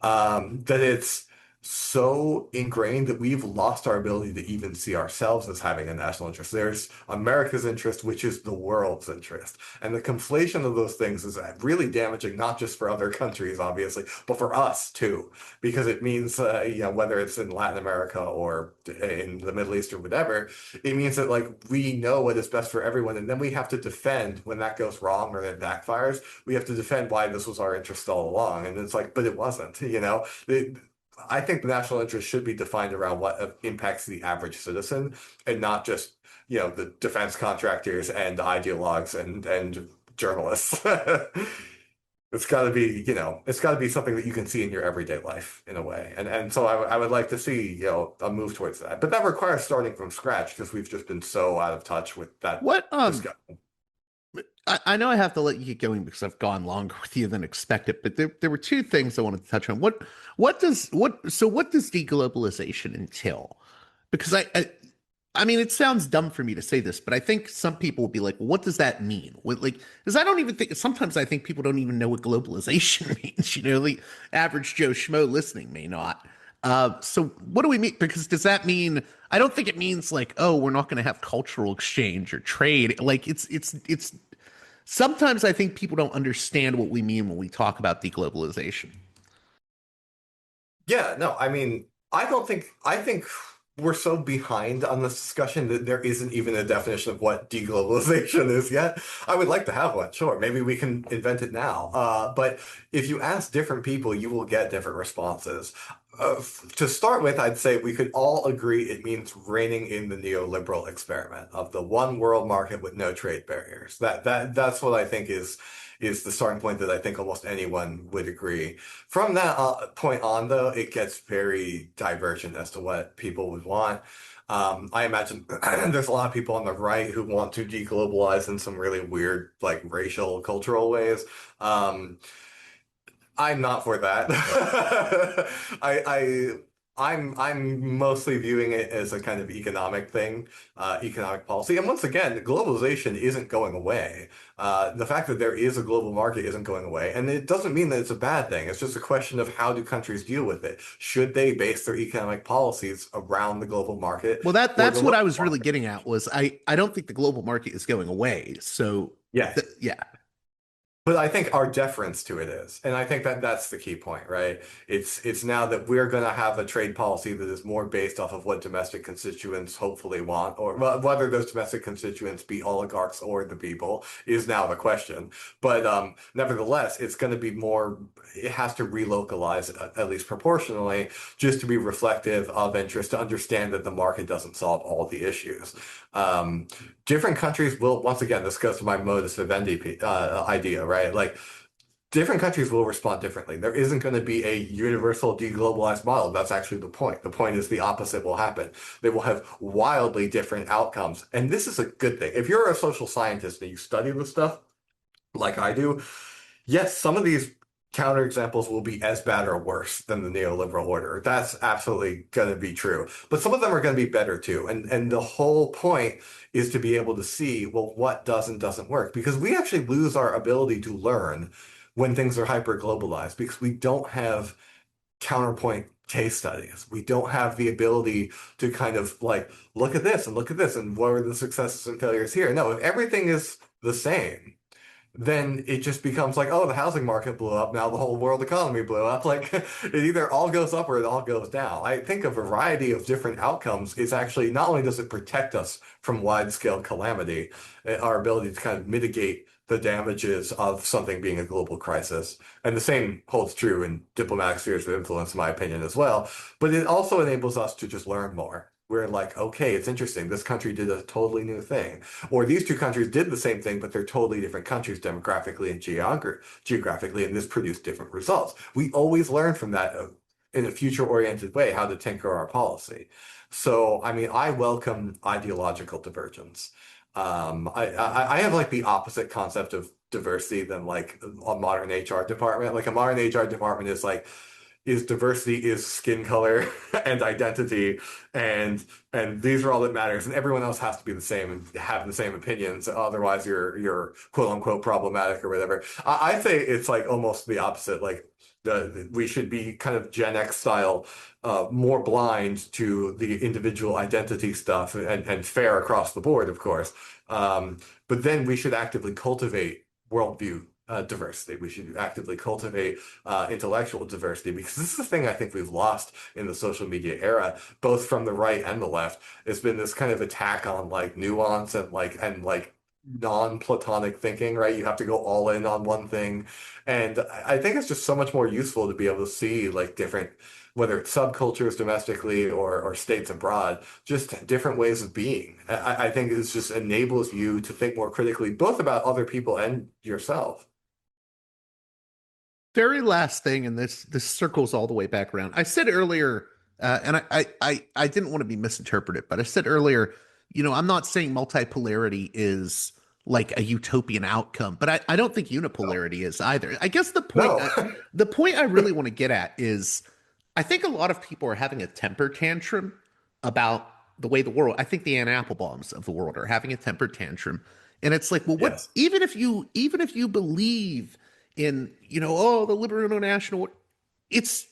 S3: that it's so ingrained that we've lost our ability to even see ourselves as having a national interest. There's America's interest, which is the world's interest. And the conflation of those things is really damaging, not just for other countries, obviously, but for us too, because it means, whether it's in Latin America or in the Middle East or whatever, it means that like we know what is best for everyone. And then we have to defend when that goes wrong or it backfires, we have to defend why this was our interest all along. And it's like, but it wasn't, I think the national interest should be defined around what impacts the average citizen and not just, the defense contractors and ideologues and journalists. It's got to be, it's got to be something that you can see in your everyday life in a way. And so I would like to see, a move towards that. But that requires starting from scratch because we've just been so out of touch with that discussion.
S4: I know I have to let you get going because I've gone longer with you than expected, but there were two things I wanted to touch on. What does deglobalization entail? Because I mean, it sounds dumb for me to say this, but I think some people will be like, well, what does that mean? Because I don't even think, sometimes I think people don't even know what globalization means, the average Joe Schmo listening may not. So what do we mean? Because does that mean, I don't think it means like, oh, we're not going to have cultural exchange or trade. Like it's sometimes I think people don't understand what we mean when we talk about deglobalization.
S3: Yeah, no, I mean, I think we're so behind on this discussion that there isn't even a definition of what deglobalization is yet. I would like to have one, sure. Maybe we can invent it now. But if you ask different people, you will get different responses. To start with, I'd say we could all agree it means reining in the neoliberal experiment of the one world market with no trade barriers. That's what I think is the starting point that I think almost anyone would agree. From that point on, though, it gets very divergent as to what people would want. I imagine there's a lot of people on the right who want to deglobalize in some really weird, like racial, cultural ways. I'm not for that. I'm mostly viewing it as a kind of economic thing, economic policy. And once again, globalization isn't going away. The fact that there is a global market isn't going away. And it doesn't mean that it's a bad thing. It's just a question of how do countries deal with it? Should they base their economic policies around the global market?
S4: Well, that's what I was really getting at was I don't think the global market is going away. So
S3: yeah.
S4: Yeah.
S3: But I think our deference to it is, and I think that that's the key point, right? It's now that we're going to have a trade policy that is more based off of what domestic constituents hopefully want, or whether those domestic constituents be oligarchs or the people is now the question. But nevertheless, it's going to be more. It has to relocalize at least proportionally, just to be reflective of interest, to understand that the market doesn't solve all the issues. Different countries will, once again, this goes to my modus vivendi idea, right? Like different countries will respond differently. There isn't going to be a universal deglobalized model. That's actually the point. The point is the opposite will happen. They will have wildly different outcomes. And this is a good thing. If you're a social scientist and you study this stuff like I do, Yes, some of these counterexamples will be as bad or worse than the neoliberal order. That's absolutely going to be true. But some of them are going to be better too. And the whole point is to be able to see, well, what does and doesn't work. Because we actually lose our ability to learn when things are hyper globalized because we don't have counterpoint case studies. We don't have the ability to kind of like look at this and look at this and what are the successes and failures here. No, if everything is the same, then it just becomes like, oh, the housing market blew up. Now the whole world economy blew up. Like it either all goes up or it all goes down. I think a variety of different outcomes is actually not only does it protect us from wide scale calamity, our ability to kind of mitigate the damages of something being a global crisis. And the same holds true in diplomatic spheres of influence, in my opinion, as well. But it also enables us to just learn more. We're like, okay, it's interesting. This country did a totally new thing. Or these two countries did the same thing, but they're totally different countries demographically and geographically, and this produced different results. We always learn from that in a future-oriented way how to tinker our policy. So, I mean, I welcome ideological divergence. I have like the opposite concept of diversity than like a modern HR department. Like a modern HR department is like, is diversity is skin color and identity and these are all that matters and everyone else has to be the same and have the same opinions otherwise you're quote unquote problematic or whatever. I say it's like almost the opposite, like we should be kind of Gen X style, more blind to the individual identity stuff and fair across the board, of course. But then we should actively cultivate worldview diversity. We should actively cultivate intellectual diversity because this is the thing I think we've lost in the social media era, both from the right and the left. It's been this kind of attack on like nuance and non-Platonic thinking, right? You have to go all in on one thing. And I think it's just so much more useful to be able to see like different, whether it's subcultures domestically or states abroad, just different ways of being. I think it just enables you to think more critically, both about other people and yourself.
S4: Very last thing, and this circles all the way back around. I said earlier, and I didn't want to be misinterpreted, but I said earlier, I'm not saying multipolarity is like a utopian outcome, but I don't think unipolarity is either. I guess
S3: No.
S4: the point I really want to get at is I think a lot of people are having a temper tantrum about the way the world, I think the Ann Applebaums of the world are having a temper tantrum. And it's like, well, what,
S3: Yes.
S4: even if you believe in, oh, the liberal national, it's,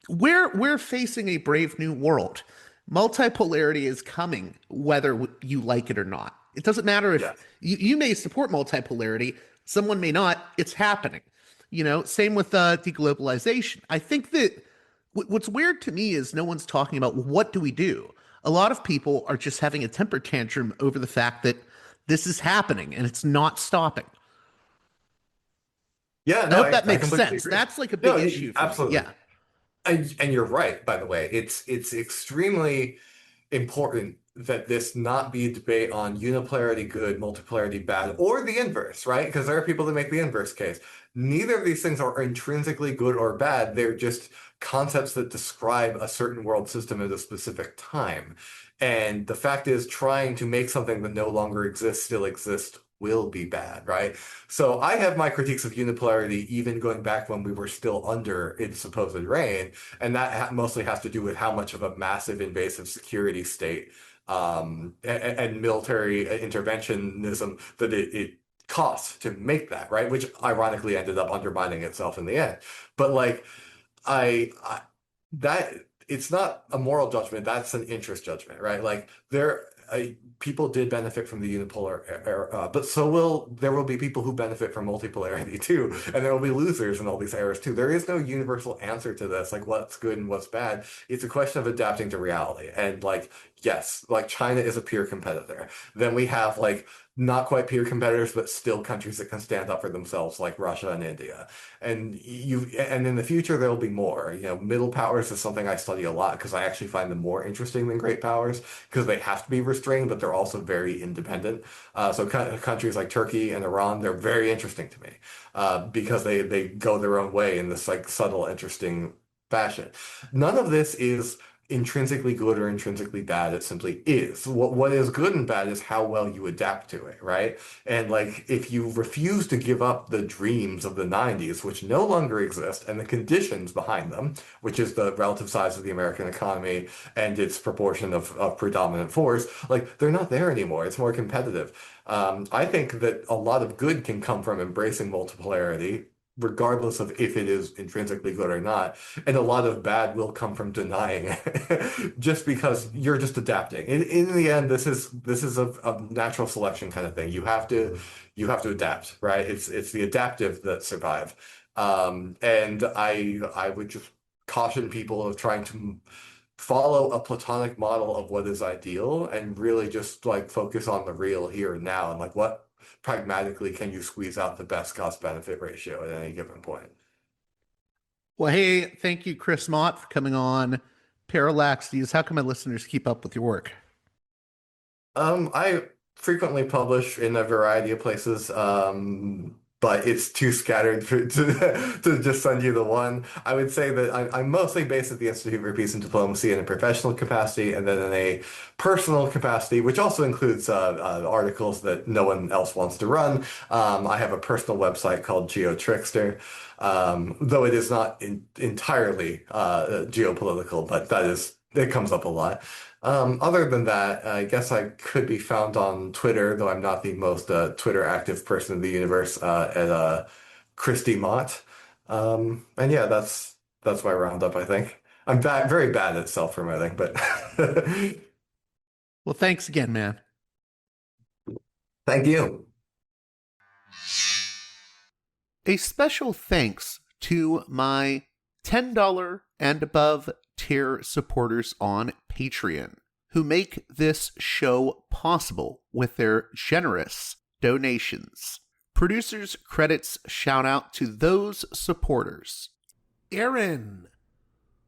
S4: we're facing a brave new world. Multipolarity is coming, whether you like it or not. It doesn't matter if
S3: Yes.
S4: you may support multipolarity, someone may not. It's happening. Same with deglobalization. I think that what's weird to me is no one's talking about, well, what do we do? A lot of people are just having a temper tantrum over the fact that this is happening and it's not stopping.
S3: Yeah,
S4: I
S3: no,
S4: hope
S3: I,
S4: that
S3: I
S4: makes
S3: completely
S4: sense.
S3: agree.
S4: That's like a
S3: No,
S4: big issue for me.
S3: absolutely.
S4: Yeah.
S3: And you're right, by the way. It's extremely important that this not be a debate on unipolarity good, multipolarity bad, or the inverse, right? Because there are people that make the inverse case. Neither of these things are intrinsically good or bad. They're just concepts that describe a certain world system at a specific time. And the fact is, trying to make something that no longer exists still exists will be bad, right? So I have my critiques of unipolarity even going back when we were still under its supposed reign, and that mostly has to do with how much of a massive invasive security state and military interventionism that it costs to make that, right? Which ironically ended up undermining itself in the end. But like, I that it's not a moral judgment, that's an interest judgment, right? Like people did benefit from the unipolar era, but there will be people who benefit from multipolarity too, and there will be losers in all these eras too. There is no universal answer to this, like what's good and what's bad. It's a question of adapting to reality. And like, yes, like China is a peer competitor. Then we have like not quite peer competitors, but still countries that can stand up for themselves, like Russia and India. And in the future there'll be more. Middle powers is something I study a lot because I actually find them more interesting than great powers because they have to be restrained, but they're also very independent. So countries like Turkey and Iran, they're very interesting to me because they go their own way in this like subtle, interesting fashion. None of this is intrinsically good or intrinsically bad. It simply is. What is good and bad is how well you adapt to it, right? And like if you refuse to give up the dreams of the 90s, which no longer exist, and the conditions behind them, which is the relative size of the American economy and its proportion of predominant force, like they're not there anymore. It's more competitive. I think that a lot of good can come from embracing multipolarity, regardless of if it is intrinsically good or not. And a lot of bad will come from denying it, just because you're just adapting. In the end, this is a natural selection kind of thing. You have to adapt, right? It's the adaptive that survive. And I would just caution people of trying to follow a platonic model of what is ideal and really just like focus on the real here and now and like what pragmatically can you squeeze out the best cost benefit ratio at any given point.
S4: Well, hey, thank you, Chris Mott, for coming on Parallax Views. How can my listeners keep up with your work?
S3: I frequently publish in a variety of places. But it's too scattered to just send you the one. I would say that I'm mostly based at the Institute for Peace and Diplomacy in a professional capacity, and then in a personal capacity, which also includes articles that no one else wants to run. I have a personal website called GeoTrickster, though it is not entirely geopolitical, but it comes up a lot. Other than that, I guess I could be found on Twitter, though I'm not the most Twitter active person in the universe, at Christy Mott. And yeah, that's my roundup, I think. I'm very bad at self-promoting, but
S4: Well, thanks again, man.
S3: thank you.
S1: A special thanks to my $10 and above tier supporters on Patreon, who make this show possible with their generous donations. Producers' credits shout out to those supporters: Aaron,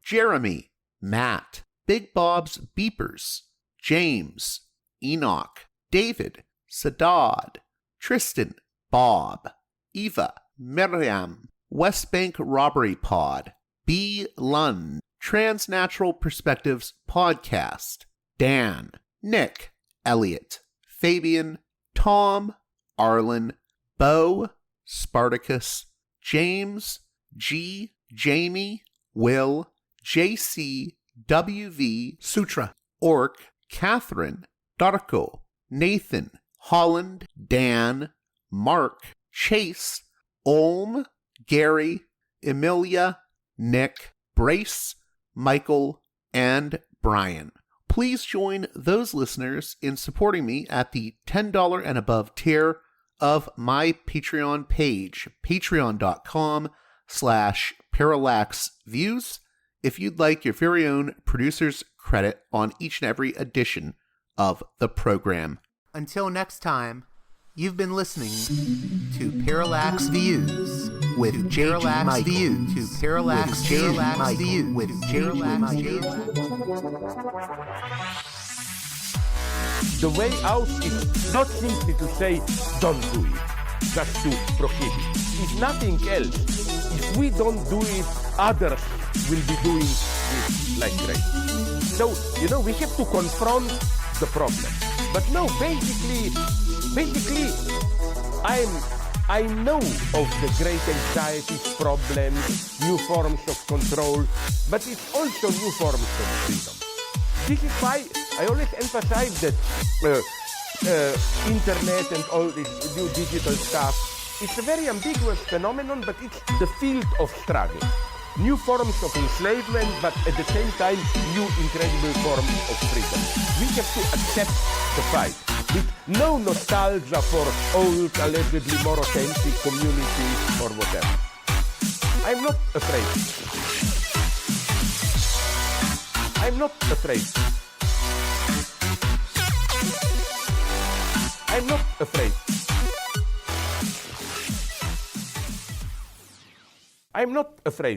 S1: Jeremy, Matt, Big Bob's Beepers, James, Enoch, David, Sadad, Tristan, Bob, Eva, Miriam, West Bank Robbery Pod, B. Lund, Transnatural Perspectives Podcast, Dan, Nick, Elliot, Fabian, Tom, Arlen, Bo, Spartacus, James, G, Jamie, Will, JC, WV, Sutra, Orc, Catherine, Darko, Nathan, Holland, Dan, Mark, Chase, Olm, Gary, Emilia, Nick, Brace, Michael, and Brian. Please join those listeners in supporting me at the $10 and above tier of my Patreon page, patreon.com/parallaxviews, if you'd like your very own producer's credit on each and every edition of the program.
S2: Until next time, you've been listening to Parallax Views with Parallax Views to Parallax Views with Parallax Views.
S5: The way out is not simply to say, don't do it, just to prohibit. It's nothing else. If we don't do it, others will be doing it like crazy. So, we have to confront the problem. But no, basically, I know of the great anxieties, problems, new forms of control, but it's also new forms of freedom. This is why I always emphasize that internet and all this new digital stuff, it's a very ambiguous phenomenon, but it's the field of struggle. New forms of enslavement, but at the same time, new incredible forms of freedom. We have to accept the fight with no nostalgia for old, allegedly more authentic communities or whatever. I'm not afraid. I'm not afraid. I'm not afraid. I'm not afraid.